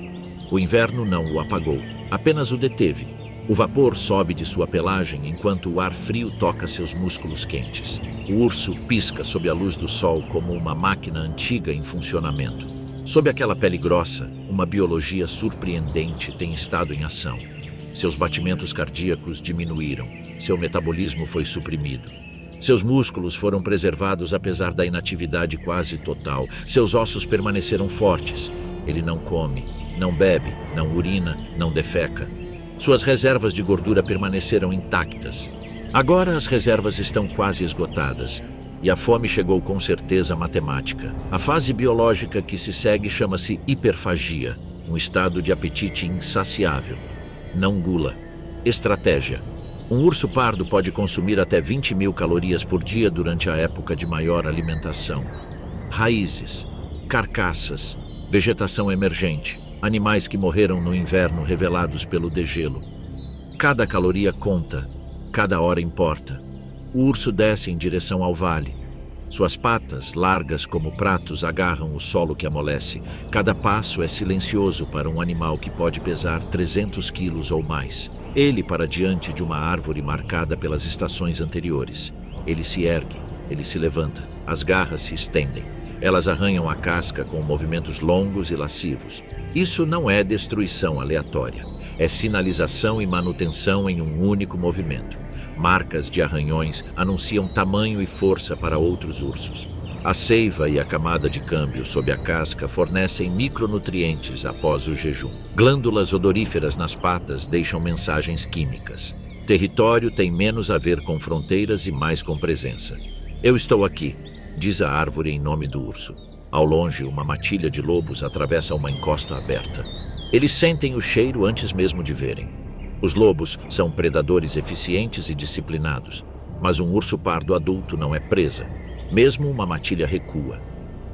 O inverno não o apagou, apenas o deteve. O vapor sobe de sua pelagem enquanto o ar frio toca seus músculos quentes. O urso pisca sob a luz do sol como uma máquina antiga em funcionamento. Sob aquela pele grossa, uma biologia surpreendente tem estado em ação. Seus batimentos cardíacos diminuíram, seu metabolismo foi suprimido. Seus músculos foram preservados apesar da inatividade quase total. Seus ossos permaneceram fortes. Ele não come, não bebe, não urina, não defeca. Suas reservas de gordura permaneceram intactas. Agora as reservas estão quase esgotadas. E a fome chegou com certeza matemática. A fase biológica que se segue chama-se hiperfagia, um estado de apetite insaciável. Não gula. Estratégia. Um urso pardo pode consumir até 20.000 calorias por dia durante a época de maior alimentação. Raízes, carcaças, vegetação emergente, animais que morreram no inverno revelados pelo degelo. Cada caloria conta, cada hora importa. O urso desce em direção ao vale. Suas patas, largas como pratos, agarram o solo que amolece. Cada passo é silencioso para um animal que pode pesar 300 quilos ou mais. Ele para diante de uma árvore marcada pelas estações anteriores. Ele se ergue, ele se levanta, as garras se estendem. Elas arranham a casca com movimentos longos e lascivos. Isso não é destruição aleatória. É sinalização e manutenção em um único movimento. Marcas de arranhões anunciam tamanho e força para outros ursos. A seiva e a camada de câmbio sob a casca fornecem micronutrientes após o jejum. Glândulas odoríferas nas patas deixam mensagens químicas. Território tem menos a ver com fronteiras e mais com presença. Eu estou aqui, diz a árvore em nome do urso. Ao longe, uma matilha de lobos atravessa uma encosta aberta. Eles sentem o cheiro antes mesmo de verem. Os lobos são predadores eficientes e disciplinados, mas um urso pardo adulto não é presa. Mesmo uma matilha recua.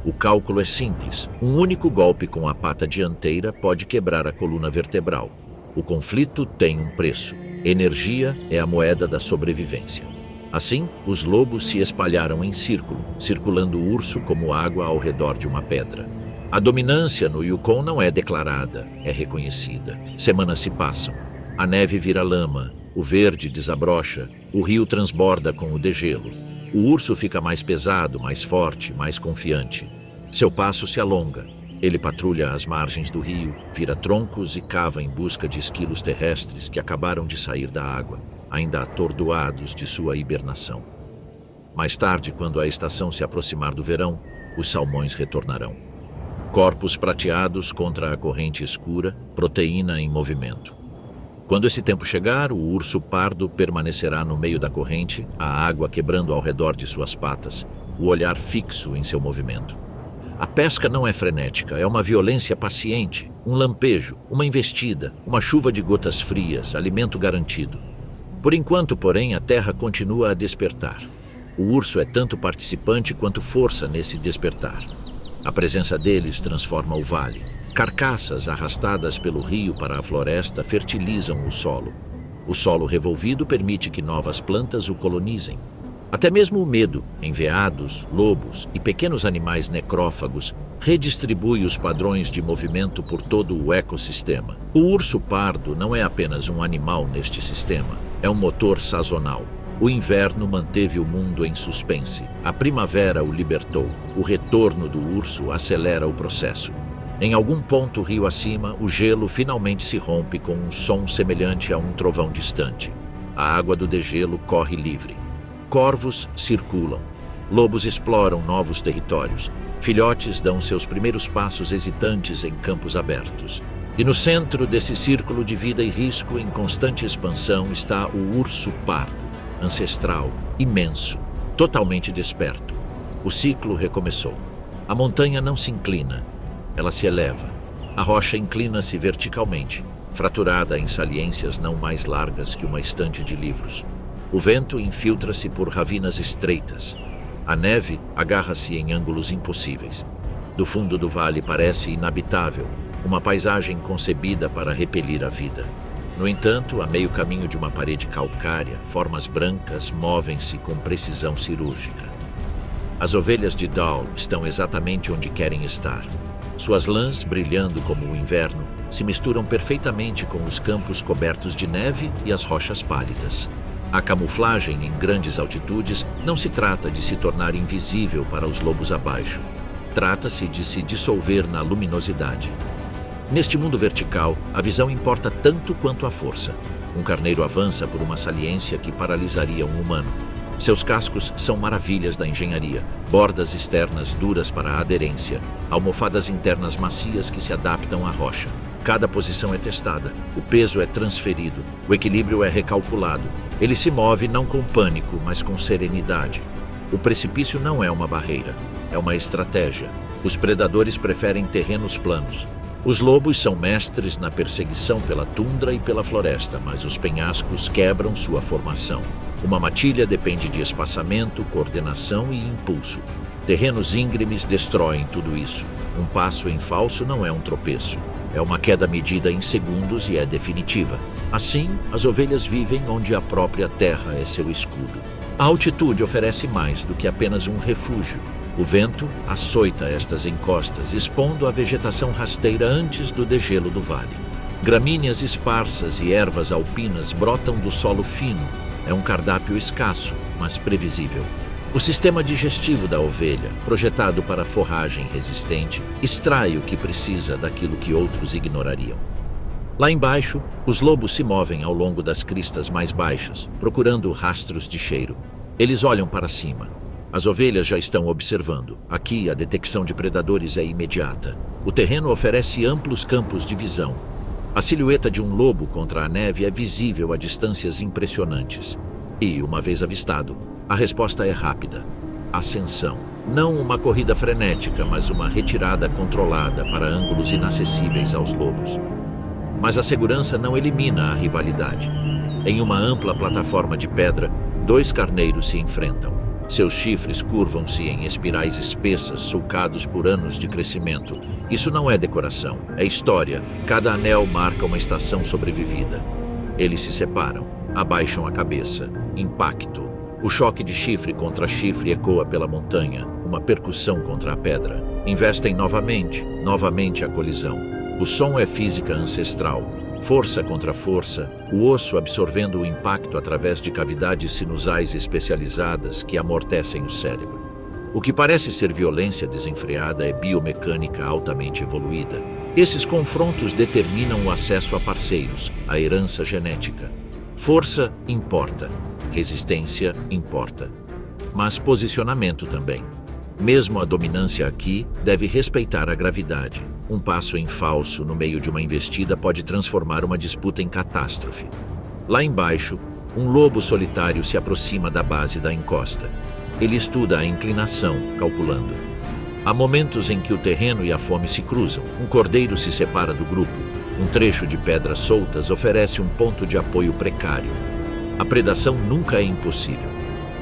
O cálculo é simples. Um único golpe com a pata dianteira pode quebrar a coluna vertebral. O conflito tem um preço. Energia é a moeda da sobrevivência. Assim, os lobos se espalharam em círculo, circulando o urso como água ao redor de uma pedra. A dominância no Yukon não é declarada, é reconhecida. Semanas se passam. A neve vira lama, o verde desabrocha, o rio transborda com o degelo. O urso fica mais pesado, mais forte, mais confiante. Seu passo se alonga. Ele patrulha as margens do rio, vira troncos e cava em busca de esquilos terrestres que acabaram de sair da água, ainda atordoados de sua hibernação. Mais tarde, quando a estação se aproximar do verão, os salmões retornarão. Corpos prateados contra a corrente escura, proteína em movimento. Quando esse tempo chegar, o urso pardo permanecerá no meio da corrente, a água quebrando ao redor de suas patas, o olhar fixo em seu movimento. A pesca não é frenética, é uma violência paciente, um lampejo, uma investida, uma chuva de gotas frias, alimento garantido. Por enquanto, porém, a terra continua a despertar. O urso é tanto participante quanto força nesse despertar. A presença deles transforma o vale. Carcaças arrastadas pelo rio para a floresta fertilizam o solo. O solo revolvido permite que novas plantas o colonizem. Até mesmo o medo, em veados, lobos e pequenos animais necrófagos, redistribui os padrões de movimento por todo o ecossistema. O urso pardo não é apenas um animal neste sistema, é um motor sazonal. O inverno manteve o mundo em suspense. A primavera o libertou. O retorno do urso acelera o processo. Em algum ponto rio acima, o gelo finalmente se rompe com um som semelhante a um trovão distante. A água do degelo corre livre. Corvos circulam. Lobos exploram novos territórios. Filhotes dão seus primeiros passos hesitantes em campos abertos. E no centro desse círculo de vida e risco em constante expansão está o urso pardo, ancestral, imenso, totalmente desperto. O ciclo recomeçou. A montanha não se inclina, ela se eleva. A rocha inclina-se verticalmente, fraturada em saliências não mais largas que uma estante de livros. O vento infiltra-se por ravinas estreitas. A neve agarra-se em ângulos impossíveis. Do fundo do vale parece inabitável, uma paisagem concebida para repelir a vida. No entanto, a meio caminho de uma parede calcária, formas brancas movem-se com precisão cirúrgica. As ovelhas de Dahl estão exatamente onde querem estar. Suas lãs, brilhando como o inverno, se misturam perfeitamente com os campos cobertos de neve e as rochas pálidas. A camuflagem em grandes altitudes não se trata de se tornar invisível para os lobos abaixo. Trata-se de se dissolver na luminosidade. Neste mundo vertical, a visão importa tanto quanto a força. Um carneiro avança por uma saliência que paralisaria um humano. Seus cascos são maravilhas da engenharia, bordas externas duras para a aderência, almofadas internas macias que se adaptam à rocha. Cada posição é testada, o peso é transferido, o equilíbrio é recalculado. Ele se move não com pânico, mas com serenidade. O precipício não é uma barreira, é uma estratégia. Os predadores preferem terrenos planos. Os lobos são mestres na perseguição pela tundra e pela floresta, mas os penhascos quebram sua formação. Uma matilha depende de espaçamento, coordenação e impulso. Terrenos íngremes destroem tudo isso. Um passo em falso não é um tropeço. É uma queda medida em segundos e é definitiva. Assim, as ovelhas vivem onde a própria terra é seu escudo. A altitude oferece mais do que apenas um refúgio. O vento açoita estas encostas, expondo a vegetação rasteira antes do degelo do vale. Gramíneas esparsas e ervas alpinas brotam do solo fino. É um cardápio escasso, mas previsível. O sistema digestivo da ovelha, projetado para forragem resistente, extrai o que precisa daquilo que outros ignorariam. Lá embaixo, os lobos se movem ao longo das cristas mais baixas, procurando rastros de cheiro. Eles olham para cima. As ovelhas já estão observando. Aqui, a detecção de predadores é imediata. O terreno oferece amplos campos de visão. A silhueta de um lobo contra a neve é visível a distâncias impressionantes. E, uma vez avistado, a resposta é rápida. Ascensão. Não uma corrida frenética, mas uma retirada controlada para ângulos inacessíveis aos lobos. Mas a segurança não elimina a rivalidade. Em uma ampla plataforma de pedra, dois carneiros se enfrentam. Seus chifres curvam-se em espirais espessas, sulcados por anos de crescimento. Isso não é decoração, é história. Cada anel marca uma estação sobrevivida. Eles se separam, abaixam a cabeça. Impacto. O choque de chifre contra chifre ecoa pela montanha, uma percussão contra a pedra. Investem novamente a colisão. O som é física ancestral. Força contra força, o osso absorvendo o impacto através de cavidades sinusais especializadas que amortecem o cérebro. O que parece ser violência desenfreada é biomecânica altamente evoluída. Esses confrontos determinam o acesso a parceiros, a herança genética. Força importa, resistência importa, mas posicionamento também. Mesmo a dominância aqui deve respeitar a gravidade. Um passo em falso no meio de uma investida pode transformar uma disputa em catástrofe. Lá embaixo, um lobo solitário se aproxima da base da encosta. Ele estuda a inclinação, calculando. Há momentos em que o terreno e a fome se cruzam. Um cordeiro se separa do grupo. Um trecho de pedras soltas oferece um ponto de apoio precário. A predação nunca é impossível,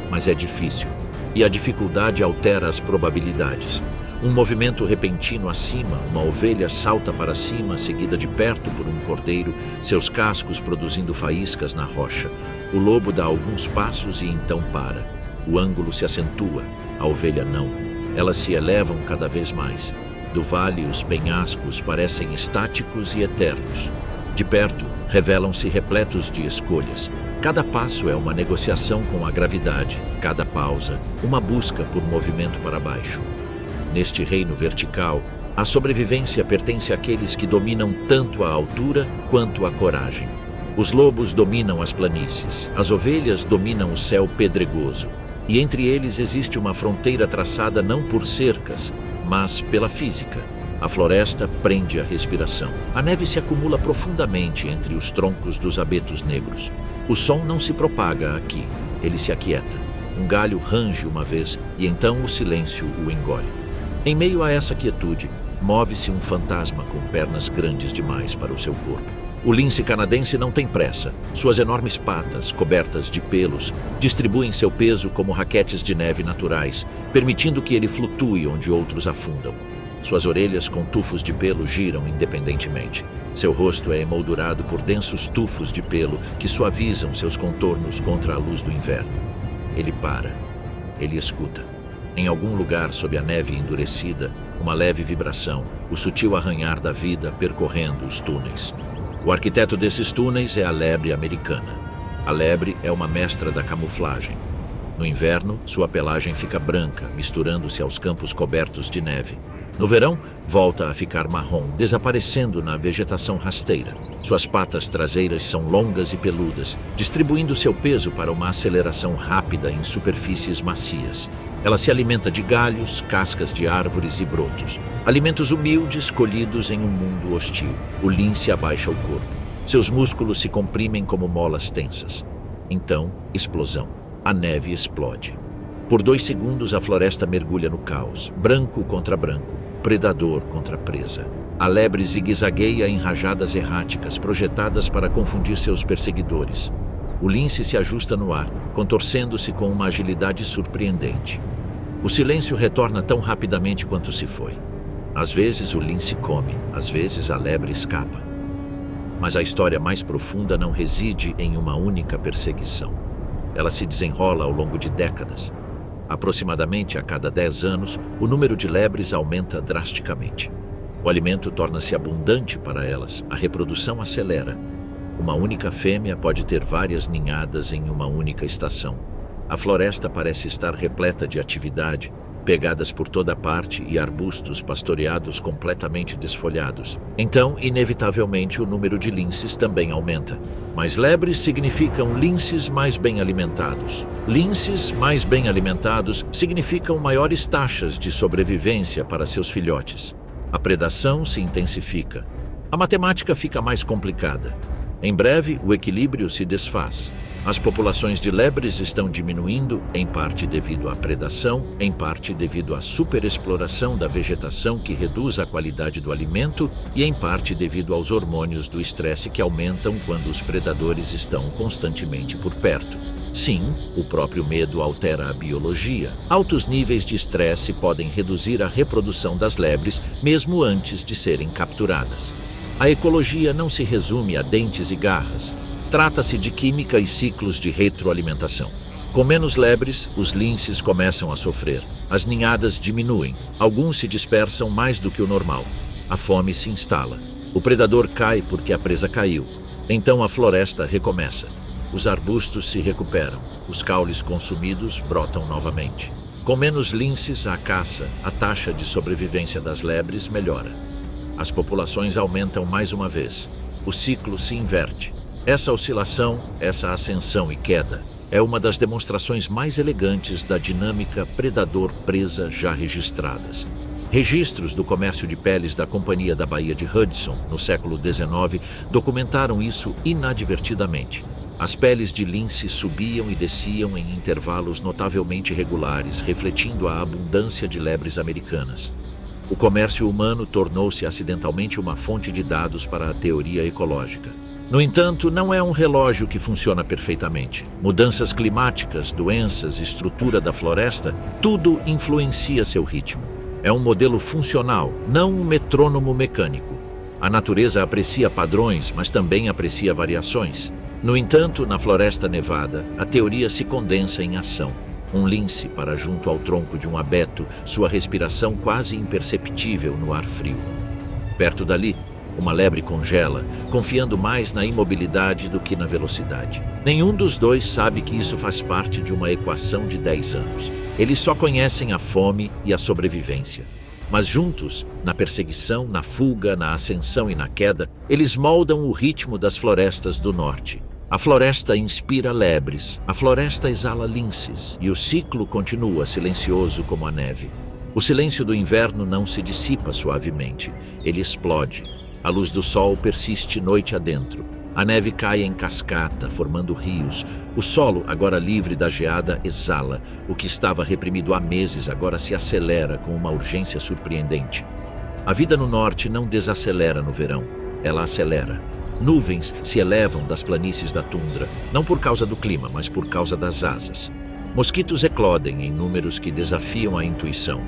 mas é difícil. E a dificuldade altera as probabilidades. Um movimento repentino acima, uma ovelha salta para cima, seguida de perto por um cordeiro, seus cascos produzindo faíscas na rocha. O lobo dá alguns passos e então para. O ângulo se acentua, a ovelha não. Elas se elevam cada vez mais. Do vale, os penhascos parecem estáticos e eternos. De perto, revelam-se repletos de escolhas. Cada passo é uma negociação com a gravidade, cada pausa, uma busca por movimento para baixo. Neste reino vertical, a sobrevivência pertence àqueles que dominam tanto a altura quanto a coragem. Os lobos dominam as planícies, as ovelhas dominam o céu pedregoso, e entre eles existe uma fronteira traçada não por cercas, mas pela física. A floresta prende a respiração. A neve se acumula profundamente entre os troncos dos abetos negros. O som não se propaga aqui, ele se aquieta. Um galho range uma vez e então o silêncio o engole. Em meio a essa quietude, move-se um fantasma com pernas grandes demais para o seu corpo. O lince canadense não tem pressa. Suas enormes patas, cobertas de pelos, distribuem seu peso como raquetes de neve naturais, permitindo que ele flutue onde outros afundam. Suas orelhas com tufos de pelo giram independentemente. Seu rosto é emoldurado por densos tufos de pelo que suavizam seus contornos contra a luz do inverno. Ele para. Ele escuta. Em algum lugar sob a neve endurecida, uma leve vibração, o sutil arranhar da vida percorrendo os túneis. O arquiteto desses túneis é a lebre americana. A lebre é uma mestra da camuflagem. No inverno, sua pelagem fica branca, misturando-se aos campos cobertos de neve. No verão, volta a ficar marrom, desaparecendo na vegetação rasteira. Suas patas traseiras são longas e peludas, distribuindo seu peso para uma aceleração rápida em superfícies macias. Ela se alimenta de galhos, cascas de árvores e brotos. Alimentos humildes colhidos em um mundo hostil. O lince abaixa o corpo. Seus músculos se comprimem como molas tensas. Então, explosão. A neve explode. Por 2 segundos, a floresta mergulha no caos. Branco contra branco. Predador contra presa. A lebre zigue-zagueia em rajadas erráticas projetadas para confundir seus perseguidores. O lince se ajusta no ar, contorcendo-se com uma agilidade surpreendente. O silêncio retorna tão rapidamente quanto se foi. Às vezes o lince come, às vezes a lebre escapa. Mas a história mais profunda não reside em uma única perseguição. Ela se desenrola ao longo de décadas. Aproximadamente a cada 10 anos, o número de lebres aumenta drasticamente. O alimento torna-se abundante para elas, a reprodução acelera. Uma única fêmea pode ter várias ninhadas em uma única estação. A floresta parece estar repleta de atividade, pegadas por toda parte e arbustos pastoreados completamente desfolhados. Então, inevitavelmente, o número de linces também aumenta. Mas lebres significam linces mais bem alimentados. Linces mais bem alimentados significam maiores taxas de sobrevivência para seus filhotes. A predação se intensifica. A matemática fica mais complicada. Em breve, o equilíbrio se desfaz. As populações de lebres estão diminuindo, em parte devido à predação, em parte devido à superexploração da vegetação que reduz a qualidade do alimento e em parte devido aos hormônios do estresse que aumentam quando os predadores estão constantemente por perto. Sim, o próprio medo altera a biologia. Altos níveis de estresse podem reduzir a reprodução das lebres mesmo antes de serem capturadas. A ecologia não se resume a dentes e garras. Trata-se de química e ciclos de retroalimentação. Com menos lebres, os linces começam a sofrer. As ninhadas diminuem. Alguns se dispersam mais do que o normal. A fome se instala. O predador cai porque a presa caiu. Então a floresta recomeça. Os arbustos se recuperam. Os caules consumidos brotam novamente. Com menos linces à caça, a taxa de sobrevivência das lebres melhora. As populações aumentam mais uma vez. O ciclo se inverte. Essa oscilação, essa ascensão e queda, é uma das demonstrações mais elegantes da dinâmica predador-presa já registradas. Registros do comércio de peles da Companhia da Baía de Hudson, no século XIX, documentaram isso inadvertidamente. As peles de lince subiam e desciam em intervalos notavelmente regulares, refletindo a abundância de lebres americanas. O comércio humano tornou-se acidentalmente uma fonte de dados para a teoria ecológica. No entanto, não é um relógio que funciona perfeitamente. Mudanças climáticas, doenças, estrutura da floresta, tudo influencia seu ritmo. É um modelo funcional, não um metrônomo mecânico. A natureza aprecia padrões, mas também aprecia variações. No entanto, na floresta nevada, a teoria se condensa em ação. Um lince para junto ao tronco de um abeto, sua respiração quase imperceptível no ar frio. Perto dali, uma lebre congela, confiando mais na imobilidade do que na velocidade. Nenhum dos dois sabe que isso faz parte de uma equação de 10 anos. Eles só conhecem a fome e a sobrevivência. Mas juntos, na perseguição, na fuga, na ascensão e na queda, eles moldam o ritmo das florestas do norte. A floresta inspira lebres, a floresta exala linces, e o ciclo continua silencioso como a neve. O silêncio do inverno não se dissipa suavemente, ele explode. A luz do sol persiste noite adentro. A neve cai em cascata, formando rios. O solo, agora livre da geada, exala. O que estava reprimido há meses agora se acelera com uma urgência surpreendente. A vida no norte não desacelera no verão, ela acelera. Nuvens se elevam das planícies da tundra, não por causa do clima, mas por causa das asas. Mosquitos eclodem em números que desafiam a intuição.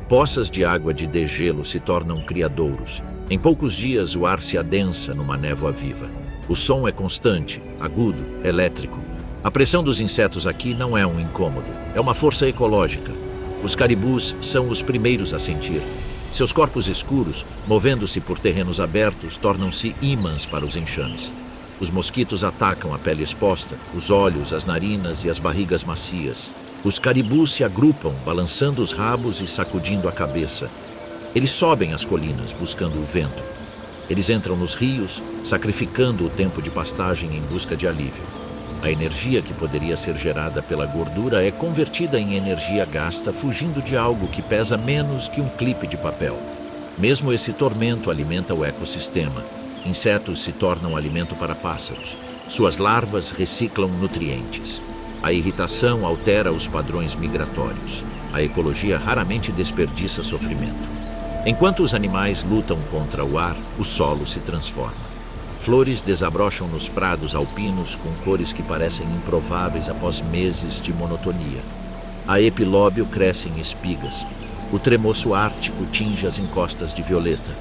Poças de água de degelo se tornam criadouros. Em poucos dias o ar se adensa numa névoa viva. O som é constante, agudo, elétrico. A pressão dos insetos aqui não é um incômodo, é uma força ecológica. Os caribus são os primeiros a sentir. Seus corpos escuros, movendo-se por terrenos abertos, tornam-se ímãs para os enxames. Os mosquitos atacam a pele exposta, os olhos, as narinas e as barrigas macias. Os caribus se agrupam, balançando os rabos e sacudindo a cabeça. Eles sobem as colinas, buscando o vento. Eles entram nos rios, sacrificando o tempo de pastagem em busca de alívio. A energia que poderia ser gerada pela gordura é convertida em energia gasta, fugindo de algo que pesa menos que um clipe de papel. Mesmo esse tormento alimenta o ecossistema. Insetos se tornam alimento para pássaros. Suas larvas reciclam nutrientes. A irritação altera os padrões migratórios. A ecologia raramente desperdiça sofrimento. Enquanto os animais lutam contra o ar, o solo se transforma. Flores desabrocham nos prados alpinos com cores que parecem improváveis após meses de monotonia. A epilóbio cresce em espigas. O tremoço ártico tinge as encostas de violeta.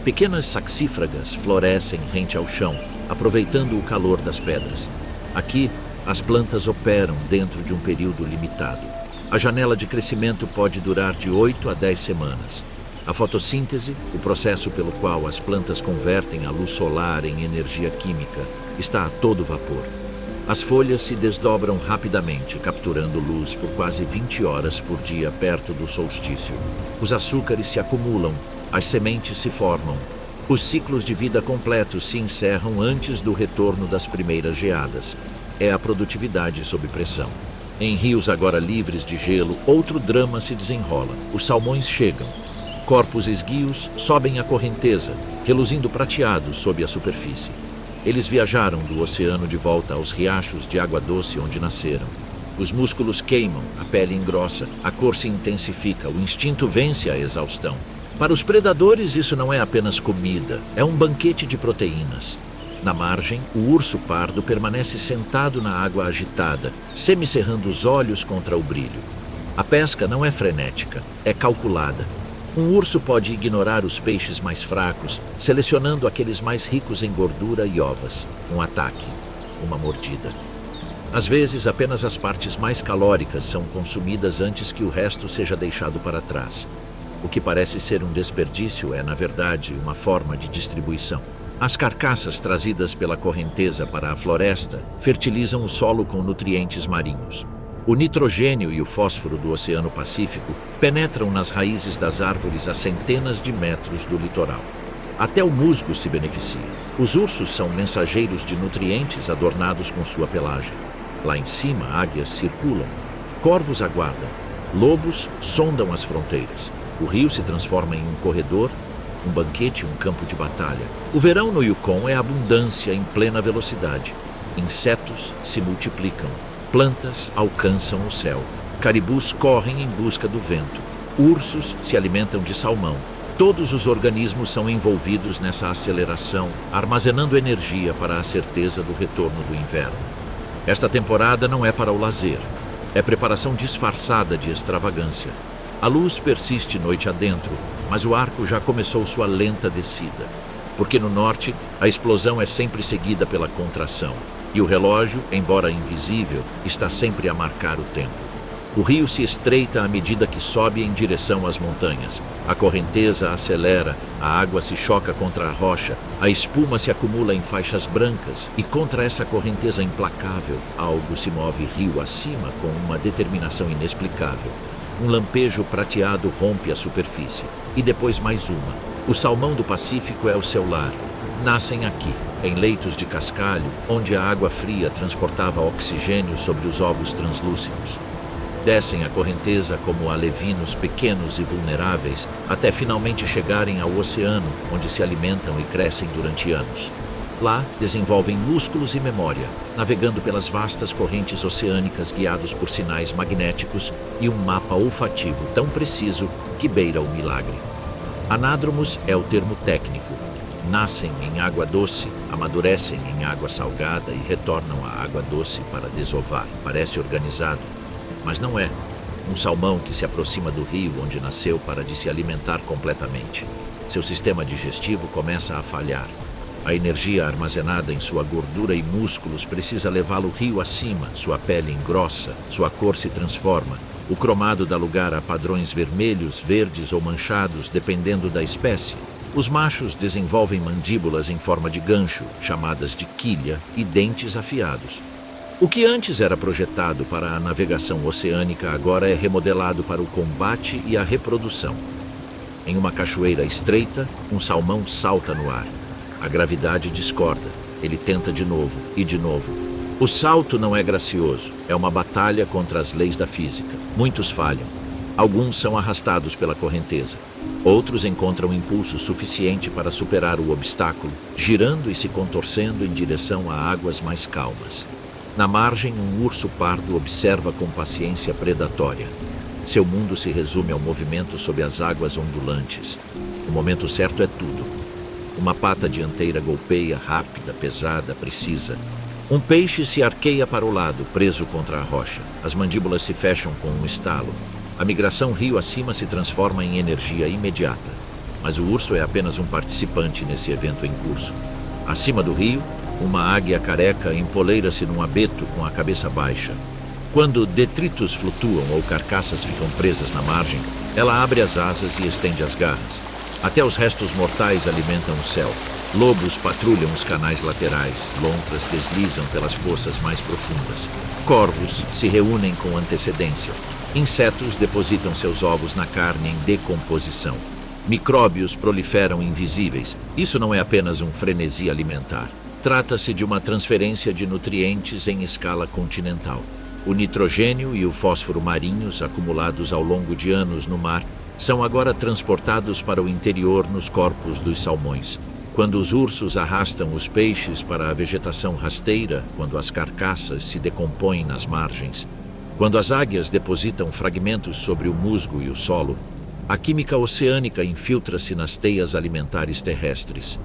Pequenas saxífragas florescem rente ao chão, aproveitando o calor das pedras. Aqui, as plantas operam dentro de um período limitado. A janela de crescimento pode durar de 8 a 10 semanas. A fotossíntese, o processo pelo qual as plantas convertem a luz solar em energia química, está a todo vapor. As folhas se desdobram rapidamente, capturando luz por quase 20 horas por dia perto do solstício. Os açúcares se acumulam, as sementes se formam. Os ciclos de vida completos se encerram antes do retorno das primeiras geadas. É a produtividade sob pressão. Em rios agora livres de gelo, outro drama se desenrola. Os salmões chegam. Corpos esguios sobem a correnteza, reluzindo prateados sob a superfície. Eles viajaram do oceano de volta aos riachos de água doce onde nasceram. Os músculos queimam, a pele engrossa, a cor se intensifica, o instinto vence a exaustão. Para os predadores, isso não é apenas comida, é um banquete de proteínas. Na margem, o urso pardo permanece sentado na água agitada, semicerrando os olhos contra o brilho. A pesca não é frenética, é calculada. Um urso pode ignorar os peixes mais fracos, selecionando aqueles mais ricos em gordura e ovas. Um ataque, uma mordida. Às vezes, apenas as partes mais calóricas são consumidas antes que o resto seja deixado para trás. O que parece ser um desperdício é, na verdade, uma forma de distribuição. As carcaças trazidas pela correnteza para a floresta fertilizam o solo com nutrientes marinhos. O nitrogênio e o fósforo do Oceano Pacífico penetram nas raízes das árvores a centenas de metros do litoral. Até o musgo se beneficia. Os ursos são mensageiros de nutrientes adornados com sua pelagem. Lá em cima, águias circulam. Corvos aguardam. Lobos sondam as fronteiras. O rio se transforma em um corredor, um banquete, um campo de batalha. O verão no Yukon é abundância em plena velocidade. Insetos se multiplicam. Plantas alcançam o céu. Caribus correm em busca do vento. Ursos se alimentam de salmão. Todos os organismos são envolvidos nessa aceleração, armazenando energia para a certeza do retorno do inverno. Esta temporada não é para o lazer. É preparação disfarçada de extravagância. A luz persiste noite adentro, mas o arco já começou sua lenta descida. Porque no norte, a explosão é sempre seguida pela contração. E o relógio, embora invisível, está sempre a marcar o tempo. O rio se estreita à medida que sobe em direção às montanhas. A correnteza acelera, a água se choca contra a rocha, a espuma se acumula em faixas brancas e contra essa correnteza implacável, algo se move rio acima com uma determinação inexplicável. Um lampejo prateado rompe a superfície. E depois mais uma. O salmão do Pacífico é o seu lar. Nascem aqui, em leitos de cascalho, onde a água fria transportava oxigênio sobre os ovos translúcidos. Descem a correnteza como alevinos pequenos e vulneráveis, até finalmente chegarem ao oceano, onde se alimentam e crescem durante anos. Lá, desenvolvem músculos e memória, navegando pelas vastas correntes oceânicas guiados por sinais magnéticos e um mapa olfativo tão preciso que beira o milagre. Anádromos é o termo técnico. Nascem em água doce, amadurecem em água salgada e retornam à água doce para desovar. Parece organizado, mas não é. Um salmão que se aproxima do rio onde nasceu para de se alimentar completamente. Seu sistema digestivo começa a falhar. A energia armazenada em sua gordura e músculos precisa levá-lo rio acima, sua pele engrossa, sua cor se transforma. O cromado dá lugar a padrões vermelhos, verdes ou manchados, dependendo da espécie. Os machos desenvolvem mandíbulas em forma de gancho, chamadas de quilha, e dentes afiados. O que antes era projetado para a navegação oceânica agora é remodelado para o combate e a reprodução. Em uma cachoeira estreita, um salmão salta no ar. A gravidade discorda. Ele tenta de novo e de novo. O salto não é gracioso. É uma batalha contra as leis da física. Muitos falham. Alguns são arrastados pela correnteza. Outros encontram impulso suficiente para superar o obstáculo, girando e se contorcendo em direção a águas mais calmas. Na margem, um urso pardo observa com paciência predatória. Seu mundo se resume ao movimento sob as águas ondulantes. O momento certo é tudo. Uma pata dianteira golpeia, rápida, pesada, precisa. Um peixe se arqueia para o lado, preso contra a rocha. As mandíbulas se fecham com um estalo. A migração rio acima se transforma em energia imediata. Mas o urso é apenas um participante nesse evento em curso. Acima do rio, uma águia careca empoleira-se num abeto com a cabeça baixa. Quando detritos flutuam ou carcaças ficam presas na margem, ela abre as asas e estende as garras. Até os restos mortais alimentam o céu. Lobos patrulham os canais laterais, lontras deslizam pelas poças mais profundas. Corvos se reúnem com antecedência. Insetos depositam seus ovos na carne em decomposição. Micróbios proliferam invisíveis. Isso não é apenas um frenesi alimentar. Trata-se de uma transferência de nutrientes em escala continental. O nitrogênio e o fósforo marinhos, acumulados ao longo de anos no mar, são agora transportados para o interior nos corpos dos salmões. Quando os ursos arrastam os peixes para a vegetação rasteira, quando as carcaças se decompõem nas margens, quando as águias depositam fragmentos sobre o musgo e o solo, a química oceânica infiltra-se nas teias alimentares terrestres.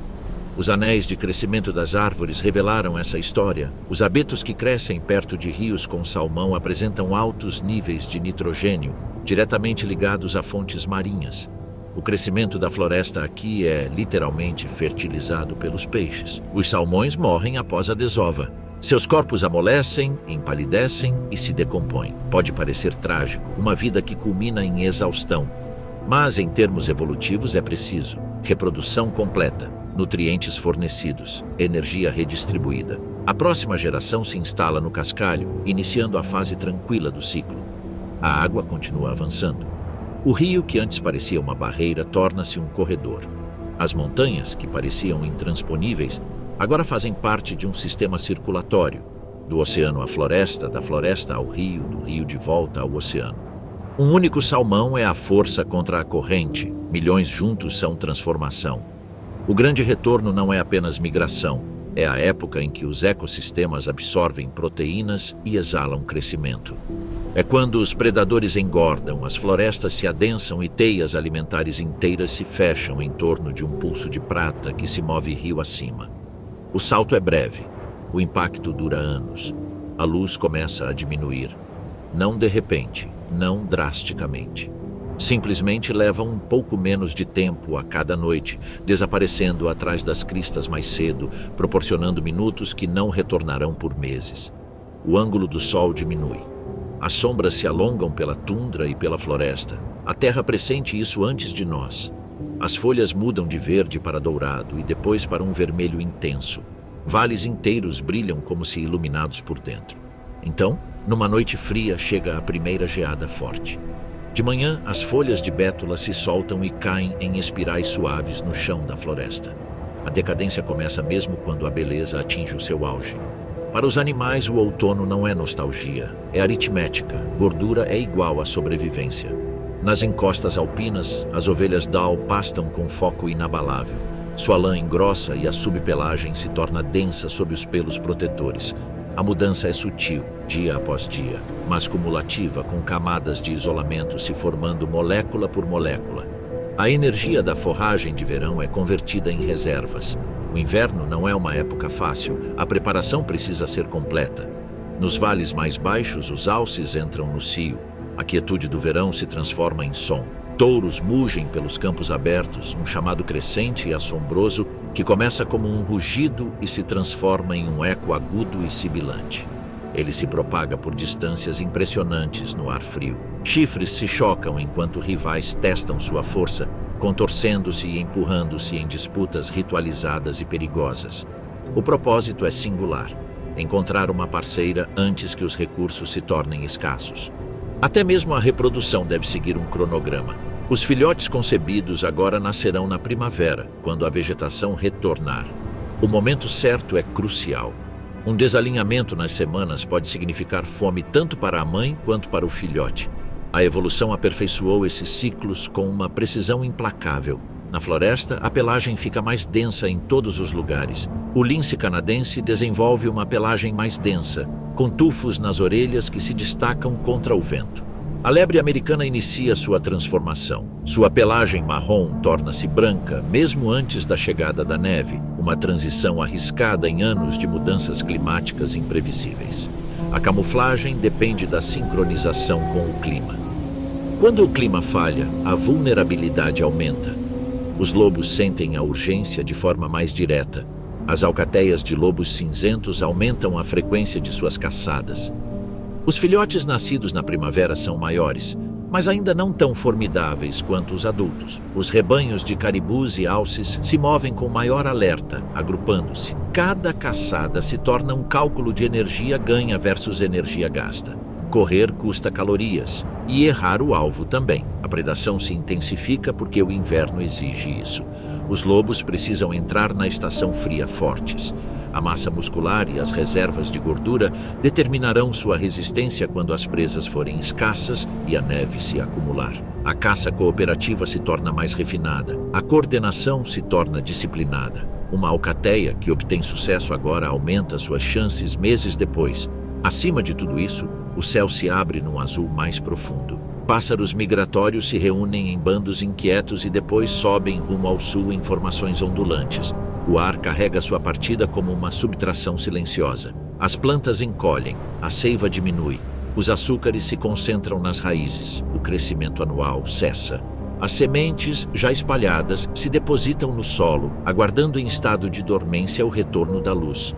Os anéis de crescimento das árvores revelaram essa história. Os abetos que crescem perto de rios com salmão apresentam altos níveis de nitrogênio, diretamente ligados a fontes marinhas. O crescimento da floresta aqui é literalmente fertilizado pelos peixes. Os salmões morrem após a desova. Seus corpos amolecem, empalidecem e se decompõem. Pode parecer trágico, uma vida que culmina em exaustão. Mas, em termos evolutivos, é preciso reprodução completa, nutrientes fornecidos, energia redistribuída. A próxima geração se instala no cascalho, iniciando a fase tranquila do ciclo. A água continua avançando. O rio, que antes parecia uma barreira, torna-se um corredor. As montanhas, que pareciam intransponíveis, agora fazem parte de um sistema circulatório, do oceano à floresta, da floresta ao rio, do rio de volta ao oceano. Um único salmão é a força contra a corrente, milhões juntos são transformação. O grande retorno não é apenas migração, é a época em que os ecossistemas absorvem proteínas e exalam crescimento. É quando os predadores engordam, as florestas se adensam e teias alimentares inteiras se fecham em torno de um pulso de prata que se move rio acima. O salto é breve, o impacto dura anos. A luz começa a diminuir. Não de repente, não drasticamente. Simplesmente leva um pouco menos de tempo a cada noite, desaparecendo atrás das cristas mais cedo, proporcionando minutos que não retornarão por meses. O ângulo do sol diminui. As sombras se alongam pela tundra e pela floresta. A terra pressente isso antes de nós. As folhas mudam de verde para dourado e depois para um vermelho intenso. Vales inteiros brilham como se iluminados por dentro. Então, numa noite fria, chega a primeira geada forte. De manhã, as folhas de bétula se soltam e caem em espirais suaves no chão da floresta. A decadência começa mesmo quando a beleza atinge o seu auge. Para os animais, o outono não é nostalgia, é aritmética. Gordura é igual à sobrevivência. Nas encostas alpinas, as ovelhas Dall pastam com foco inabalável. Sua lã engrossa e a subpelagem se torna densa sob os pelos protetores. A mudança é sutil, dia após dia, mas cumulativa, com camadas de isolamento se formando molécula por molécula. A energia da forragem de verão é convertida em reservas. O inverno não é uma época fácil, a preparação precisa ser completa. Nos vales mais baixos, os alces entram no cio. A quietude do verão se transforma em som. Touros mugem pelos campos abertos, um chamado crescente e assombroso que começa como um rugido e se transforma em um eco agudo e sibilante. Ele se propaga por distâncias impressionantes no ar frio. Chifres se chocam enquanto rivais testam sua força, contorcendo-se e empurrando-se em disputas ritualizadas e perigosas. O propósito é singular: encontrar uma parceira antes que os recursos se tornem escassos. Até mesmo a reprodução deve seguir um cronograma. Os filhotes concebidos agora nascerão na primavera, quando a vegetação retornar. O momento certo é crucial. Um desalinhamento nas semanas pode significar fome tanto para a mãe quanto para o filhote. A evolução aperfeiçoou esses ciclos com uma precisão implacável. Na floresta, a pelagem fica mais densa em todos os lugares. O lince canadense desenvolve uma pelagem mais densa, com tufos nas orelhas que se destacam contra o vento. A lebre americana inicia sua transformação. Sua pelagem marrom torna-se branca, mesmo antes da chegada da neve, uma transição arriscada em anos de mudanças climáticas imprevisíveis. A camuflagem depende da sincronização com o clima. Quando o clima falha, a vulnerabilidade aumenta. Os lobos sentem a urgência de forma mais direta. As alcateias de lobos cinzentos aumentam a frequência de suas caçadas. Os filhotes nascidos na primavera são maiores, mas ainda não tão formidáveis quanto os adultos. Os rebanhos de caribus e alces se movem com maior alerta, agrupando-se. Cada caçada se torna um cálculo de energia ganha versus energia gasta. Correr custa calorias, e errar o alvo também. A predação se intensifica porque o inverno exige isso. Os lobos precisam entrar na estação fria fortes. A massa muscular e as reservas de gordura determinarão sua resistência quando as presas forem escassas e a neve se acumular. A caça cooperativa se torna mais refinada. A coordenação se torna disciplinada. Uma alcateia que obtém sucesso agora aumenta suas chances meses depois. Acima de tudo isso, o céu se abre num azul mais profundo. Pássaros migratórios se reúnem em bandos inquietos e depois sobem rumo ao sul em formações ondulantes. O ar carrega sua partida como uma subtração silenciosa. As plantas encolhem, a seiva diminui, os açúcares se concentram nas raízes, o crescimento anual cessa. As sementes, já espalhadas, se depositam no solo, aguardando em estado de dormência o retorno da luz.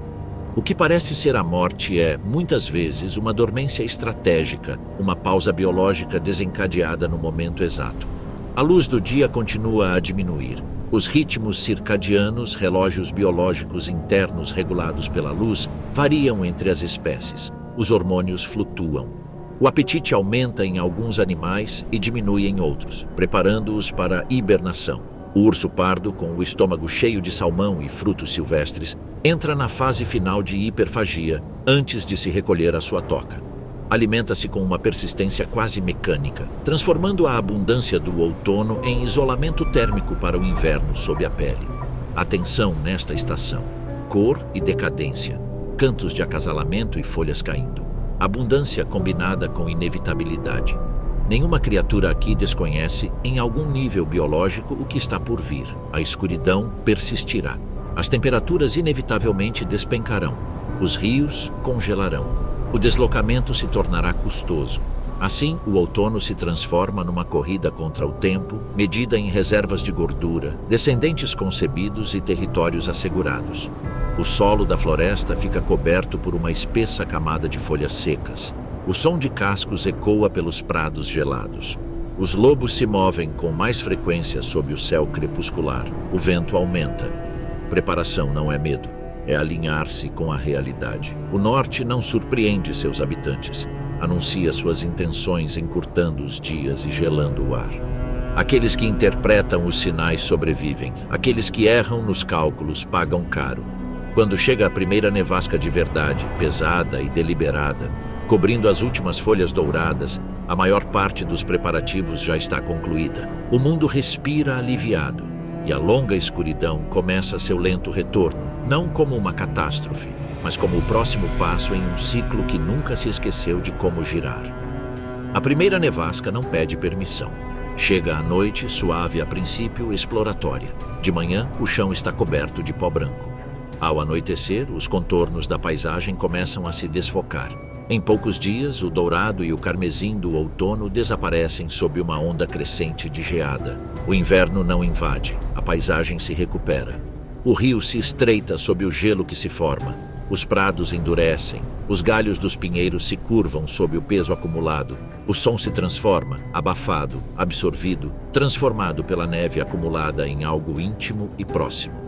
O que parece ser a morte é, muitas vezes, uma dormência estratégica, uma pausa biológica desencadeada no momento exato. A luz do dia continua a diminuir. Os ritmos circadianos, relógios biológicos internos regulados pela luz, variam entre as espécies. Os hormônios flutuam. O apetite aumenta em alguns animais e diminui em outros, preparando-os para a hibernação. O urso pardo, com o estômago cheio de salmão e frutos silvestres, entra na fase final de hiperfagia antes de se recolher à sua toca. Alimenta-se com uma persistência quase mecânica, transformando a abundância do outono em isolamento térmico para o inverno sob a pele. Atenção nesta estação: cor e decadência, cantos de acasalamento e folhas caindo. Abundância combinada com inevitabilidade. Nenhuma criatura aqui desconhece, em algum nível biológico, o que está por vir. A escuridão persistirá. As temperaturas inevitavelmente despencarão. Os rios congelarão. O deslocamento se tornará custoso. Assim, o outono se transforma numa corrida contra o tempo, medida em reservas de gordura, descendentes concebidos e territórios assegurados. O solo da floresta fica coberto por uma espessa camada de folhas secas. O som de cascos ecoa pelos prados gelados. Os lobos se movem com mais frequência sob o céu crepuscular. O vento aumenta. Preparação não é medo, é alinhar-se com a realidade. O norte não surpreende seus habitantes. Anuncia suas intenções encurtando os dias e gelando o ar. Aqueles que interpretam os sinais sobrevivem. Aqueles que erram nos cálculos pagam caro. Quando chega a primeira nevasca de verdade, pesada e deliberada, cobrindo as últimas folhas douradas, a maior parte dos preparativos já está concluída. O mundo respira aliviado e a longa escuridão começa seu lento retorno, não como uma catástrofe, mas como o próximo passo em um ciclo que nunca se esqueceu de como girar. A primeira nevasca não pede permissão. Chega à noite, suave a princípio, exploratória. De manhã, o chão está coberto de pó branco. Ao anoitecer, os contornos da paisagem começam a se desfocar. Em poucos dias, o dourado e o carmesim do outono desaparecem sob uma onda crescente de geada. O inverno não invade, a paisagem se recupera. O rio se estreita sob o gelo que se forma. Os prados endurecem, os galhos dos pinheiros se curvam sob o peso acumulado. O som se transforma, abafado, absorvido, transformado pela neve acumulada em algo íntimo e próximo.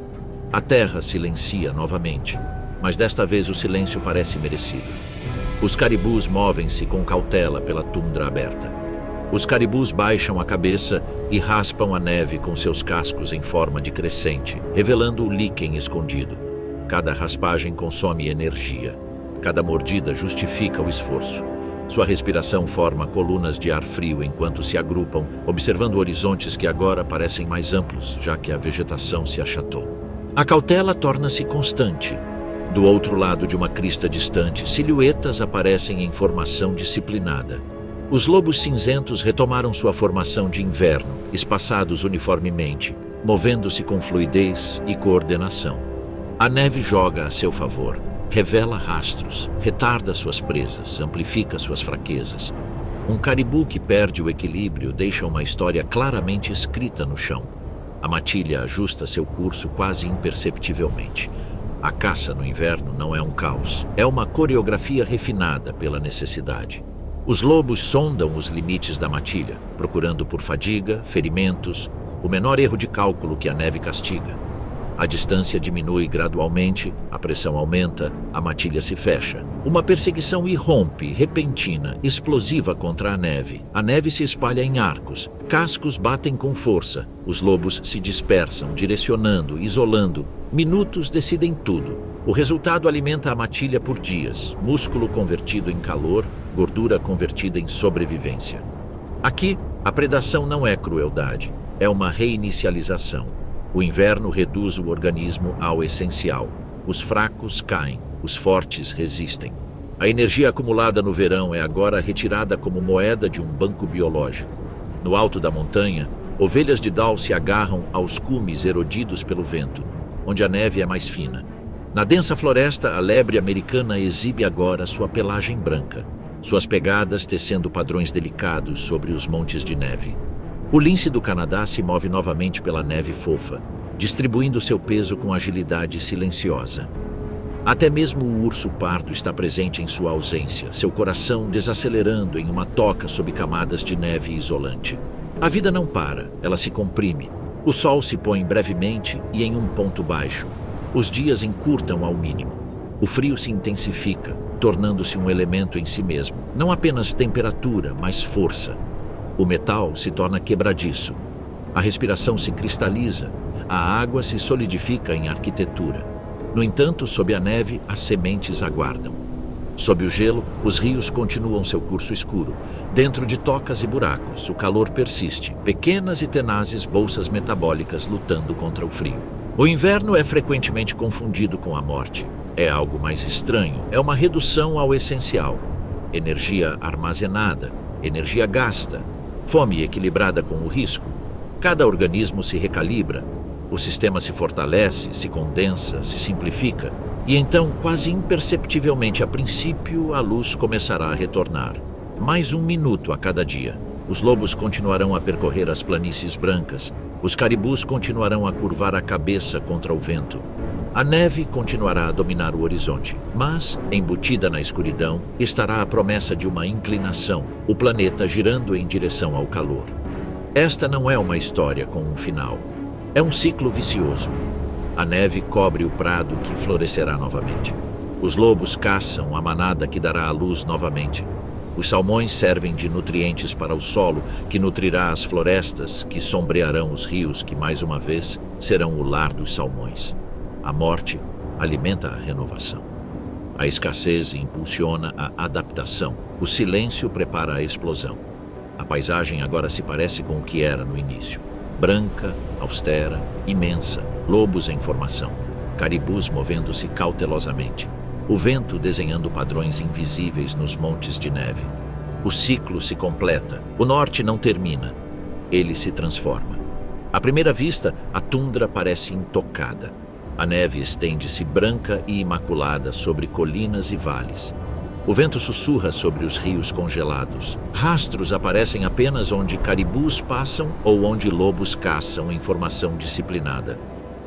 A terra silencia novamente, mas desta vez o silêncio parece merecido. Os caribus movem-se com cautela pela tundra aberta. Os caribus baixam a cabeça e raspam a neve com seus cascos em forma de crescente, revelando o líquen escondido. Cada raspagem consome energia. Cada mordida justifica o esforço. Sua respiração forma colunas de ar frio enquanto se agrupam, observando horizontes que agora parecem mais amplos, já que a vegetação se achatou. A cautela torna-se constante. Do outro lado de uma crista distante, silhuetas aparecem em formação disciplinada. Os lobos cinzentos retomaram sua formação de inverno, espaçados uniformemente, movendo-se com fluidez e coordenação. A neve joga a seu favor, revela rastros, retarda suas presas, amplifica suas fraquezas. Um caribu que perde o equilíbrio deixa uma história claramente escrita no chão. A matilha ajusta seu curso quase imperceptivelmente. A caça no inverno não é um caos, é uma coreografia refinada pela necessidade. Os lobos sondam os limites da matilha, procurando por fadiga, ferimentos, o menor erro de cálculo que a neve castiga. A distância diminui gradualmente, a pressão aumenta, a matilha se fecha. Uma perseguição irrompe, repentina, explosiva contra a neve. A neve se espalha em arcos, cascos batem com força. Os lobos se dispersam, direcionando, isolando. Minutos decidem tudo. O resultado alimenta a matilha por dias. Músculo convertido em calor, gordura convertida em sobrevivência. Aqui, a predação não é crueldade, é uma reinicialização. O inverno reduz o organismo ao essencial. Os fracos caem, os fortes resistem. A energia acumulada no verão é agora retirada como moeda de um banco biológico. No alto da montanha, ovelhas de Dal se agarram aos cumes erodidos pelo vento, onde a neve é mais fina. Na densa floresta, a lebre americana exibe agora sua pelagem branca, suas pegadas tecendo padrões delicados sobre os montes de neve. O lince do Canadá se move novamente pela neve fofa, distribuindo seu peso com agilidade silenciosa. Até mesmo o urso pardo está presente em sua ausência, seu coração desacelerando em uma toca sob camadas de neve isolante. A vida não para, ela se comprime. O sol se põe brevemente e em um ponto baixo. Os dias encurtam ao mínimo. O frio se intensifica, tornando-se um elemento em si mesmo, não apenas temperatura, mas força. O metal se torna quebradiço. A respiração se cristaliza, a água se solidifica em arquitetura. No entanto, sob a neve, as sementes aguardam. Sob o gelo, os rios continuam seu curso escuro. Dentro de tocas e buracos, o calor persiste, pequenas e tenazes bolsas metabólicas lutando contra o frio. O inverno é frequentemente confundido com a morte. É algo mais estranho, é uma redução ao essencial. Energia armazenada, energia gasta, fome equilibrada com o risco. Cada organismo se recalibra. O sistema se fortalece, se condensa, se simplifica, e então, quase imperceptivelmente a princípio, a luz começará a retornar. Mais um minuto a cada dia. Os lobos continuarão a percorrer as planícies brancas, os caribus continuarão a curvar a cabeça contra o vento. A neve continuará a dominar o horizonte, mas, embutida na escuridão, estará a promessa de uma inclinação, o planeta girando em direção ao calor. Esta não é uma história com um final. É um ciclo vicioso. A neve cobre o prado que florescerá novamente. Os lobos caçam a manada que dará à luz novamente. Os salmões servem de nutrientes para o solo, que nutrirá as florestas, que sombrearão os rios, que mais uma vez serão o lar dos salmões. A morte alimenta a renovação. A escassez impulsiona a adaptação. O silêncio prepara a explosão. A paisagem agora se parece com o que era no início. Branca, austera, imensa, lobos em formação, caribus movendo-se cautelosamente, o vento desenhando padrões invisíveis nos montes de neve. O ciclo se completa, o norte não termina, ele se transforma. À primeira vista, a tundra parece intocada. A neve estende-se branca e imaculada sobre colinas e vales. O vento sussurra sobre os rios congelados. Rastros aparecem apenas onde caribus passam ou onde lobos caçam em formação disciplinada.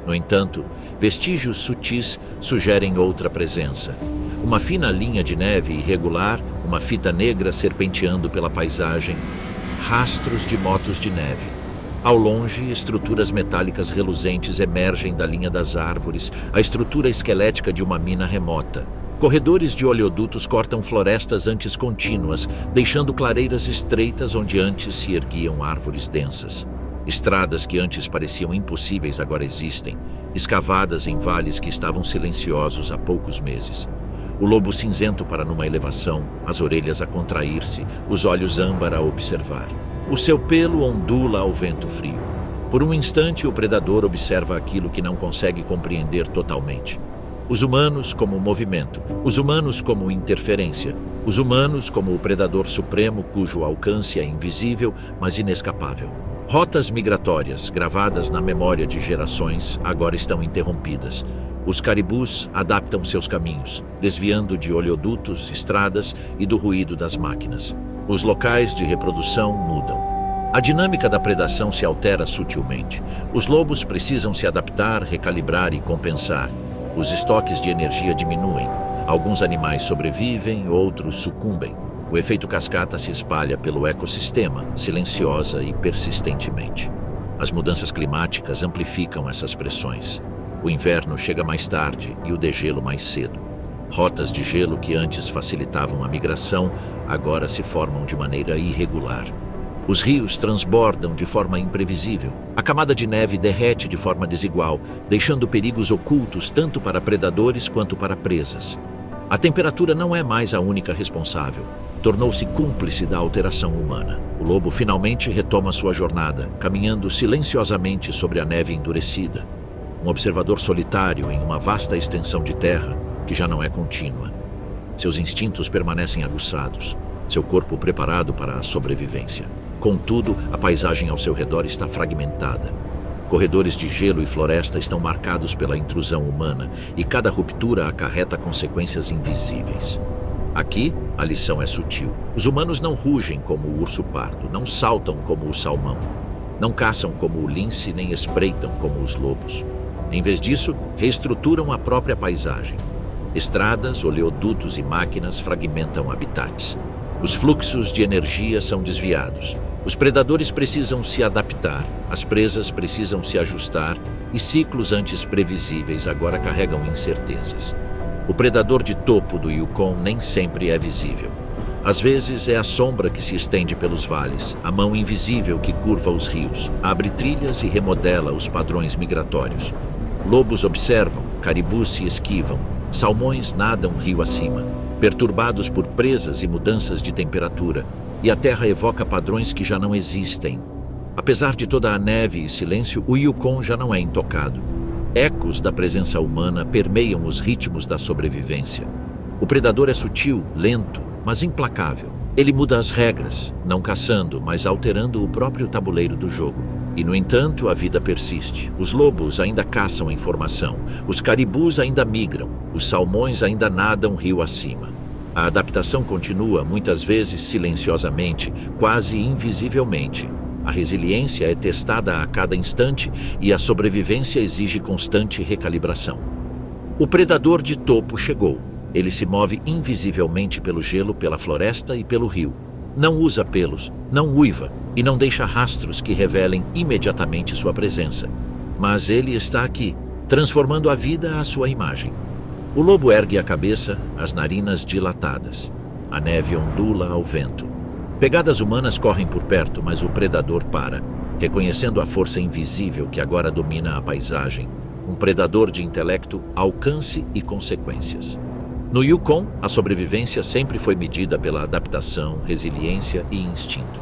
No entanto, vestígios sutis sugerem outra presença. Uma fina linha de neve irregular, uma fita negra serpenteando pela paisagem, rastros de motos de neve. Ao longe, estruturas metálicas reluzentes emergem da linha das árvores, a estrutura esquelética de uma mina remota. Corredores de oleodutos cortam florestas antes contínuas, deixando clareiras estreitas onde antes se erguiam árvores densas. Estradas que antes pareciam impossíveis agora existem, escavadas em vales que estavam silenciosos há poucos meses. O lobo cinzento para numa elevação, as orelhas a contrair-se, os olhos âmbar a observar. O seu pelo ondula ao vento frio. Por um instante, o predador observa aquilo que não consegue compreender totalmente. Os humanos como movimento, os humanos como interferência, os humanos como o predador supremo cujo alcance é invisível, mas inescapável. Rotas migratórias, gravadas na memória de gerações, agora estão interrompidas. Os caribus adaptam seus caminhos, desviando de oleodutos, estradas e do ruído das máquinas. Os locais de reprodução mudam. A dinâmica da predação se altera sutilmente. Os lobos precisam se adaptar, recalibrar e compensar. Os estoques de energia diminuem. Alguns animais sobrevivem, outros sucumbem. O efeito cascata se espalha pelo ecossistema, silenciosa e persistentemente. As mudanças climáticas amplificam essas pressões. O inverno chega mais tarde e o degelo mais cedo. Rotas de gelo que antes facilitavam a migração, agora se formam de maneira irregular. Os rios transbordam de forma imprevisível. A camada de neve derrete de forma desigual, deixando perigos ocultos tanto para predadores quanto para presas. A temperatura não é mais a única responsável. tornou-se cúmplice da alteração humana. O lobo finalmente retoma sua jornada, caminhando silenciosamente sobre a neve endurecida. Um observador solitário em uma vasta extensão de terra que já não é contínua. Seus instintos permanecem aguçados, seu corpo preparado para a sobrevivência. Contudo, a paisagem ao seu redor está fragmentada. Corredores de gelo e floresta estão marcados pela intrusão humana e cada ruptura acarreta consequências invisíveis. Aqui, a lição é sutil. Os humanos não rugem como o urso pardo, não saltam como o salmão, não caçam como o lince, nem espreitam como os lobos. Em vez disso, reestruturam a própria paisagem. Estradas, oleodutos e máquinas fragmentam habitats. Os fluxos de energia são desviados. Os predadores precisam se adaptar, as presas precisam se ajustar e ciclos antes previsíveis agora carregam incertezas. O predador de topo do Yukon nem sempre é visível. Às vezes é a sombra que se estende pelos vales, a mão invisível que curva os rios, abre trilhas e remodela os padrões migratórios. Lobos observam, caribus se esquivam, salmões nadam rio acima, perturbados por presas e mudanças de temperatura, e a terra evoca padrões que já não existem. Apesar de toda a neve e silêncio, o Yukon já não é intocado. Ecos da presença humana permeiam os ritmos da sobrevivência. O predador é sutil, lento, mas implacável. Ele muda as regras, não caçando, mas alterando o próprio tabuleiro do jogo. E, no entanto, a vida persiste. Os lobos ainda caçam em formação, os caribus ainda migram, os salmões ainda nadam rio acima. A adaptação continua, muitas vezes silenciosamente, quase invisivelmente. A resiliência é testada a cada instante e a sobrevivência exige constante recalibração. O predador de topo chegou. Ele se move invisivelmente pelo gelo, pela floresta e pelo rio. Não usa pelos, não uiva e não deixa rastros que revelem imediatamente sua presença. Mas ele está aqui, transformando a vida à sua imagem. O lobo ergue a cabeça, as narinas dilatadas. A neve ondula ao vento. Pegadas humanas correm por perto, mas o predador para, reconhecendo a força invisível que agora domina a paisagem. Um predador de intelecto, alcance e consequências. No Yukon, a sobrevivência sempre foi medida pela adaptação, resiliência e instinto.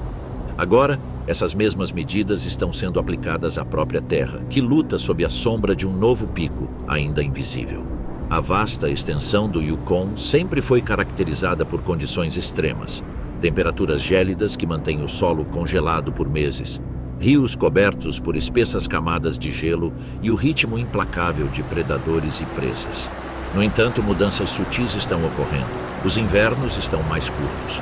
Agora, essas mesmas medidas estão sendo aplicadas à própria Terra, que luta sob a sombra de um novo pico, ainda invisível. A vasta extensão do Yukon sempre foi caracterizada por condições extremas. Temperaturas gélidas que mantêm o solo congelado por meses, rios cobertos por espessas camadas de gelo e o ritmo implacável de predadores e presas. No entanto, mudanças sutis estão ocorrendo. Os invernos estão mais curtos.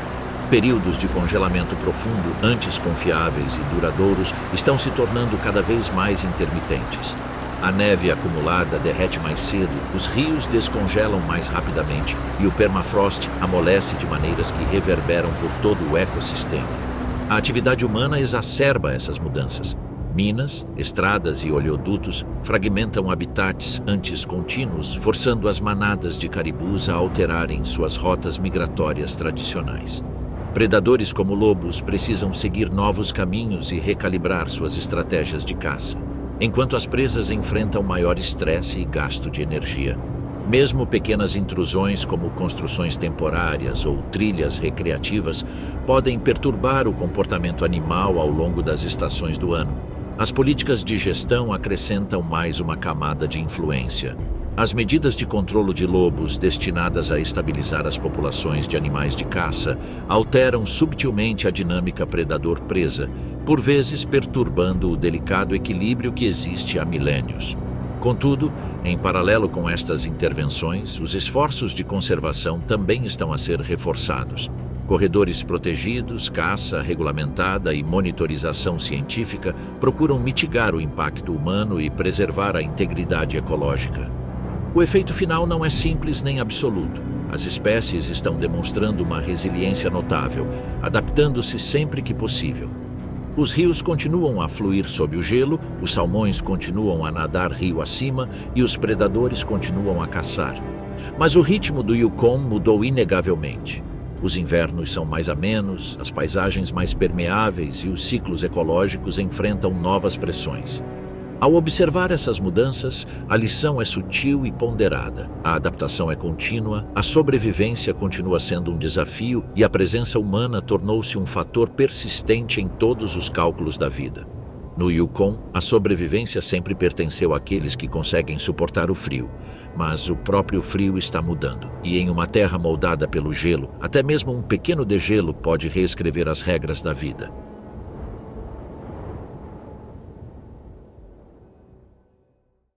Períodos de congelamento profundo, antes confiáveis e duradouros, estão se tornando cada vez mais intermitentes. A neve acumulada derrete mais cedo, os rios descongelam mais rapidamente e o permafrost amolece de maneiras que reverberam por todo o ecossistema. A atividade humana exacerba essas mudanças. Minas, estradas e oleodutos fragmentam habitats antes contínuos, forçando as manadas de caribus a alterarem suas rotas migratórias tradicionais. Predadores como lobos precisam seguir novos caminhos e recalibrar suas estratégias de caça, enquanto as presas enfrentam maior estresse e gasto de energia. Mesmo pequenas intrusões como construções temporárias ou trilhas recreativas podem perturbar o comportamento animal ao longo das estações do ano. As políticas de gestão acrescentam mais uma camada de influência. As medidas de controlo de lobos destinadas a estabilizar as populações de animais de caça alteram subtilmente a dinâmica predador-presa, por vezes perturbando o delicado equilíbrio que existe há milênios. Contudo, em paralelo com estas intervenções, os esforços de conservação também estão a ser reforçados. Corredores protegidos, caça regulamentada e monitorização científica procuram mitigar o impacto humano e preservar a integridade ecológica. O efeito final não é simples nem absoluto. As espécies estão demonstrando uma resiliência notável, adaptando-se sempre que possível. Os rios continuam a fluir sob o gelo, os salmões continuam a nadar rio acima e os predadores continuam a caçar. Mas o ritmo do Yukon mudou inegavelmente. Os invernos são mais amenos, as paisagens mais permeáveis e os ciclos ecológicos enfrentam novas pressões. Ao observar essas mudanças, a lição é sutil e ponderada. A adaptação é contínua, a sobrevivência continua sendo um desafio e a presença humana tornou-se um fator persistente em todos os cálculos da vida. No Yukon, a sobrevivência sempre pertenceu àqueles que conseguem suportar o frio, mas o próprio frio está mudando. E em uma terra moldada pelo gelo, até mesmo um pequeno degelo pode reescrever as regras da vida.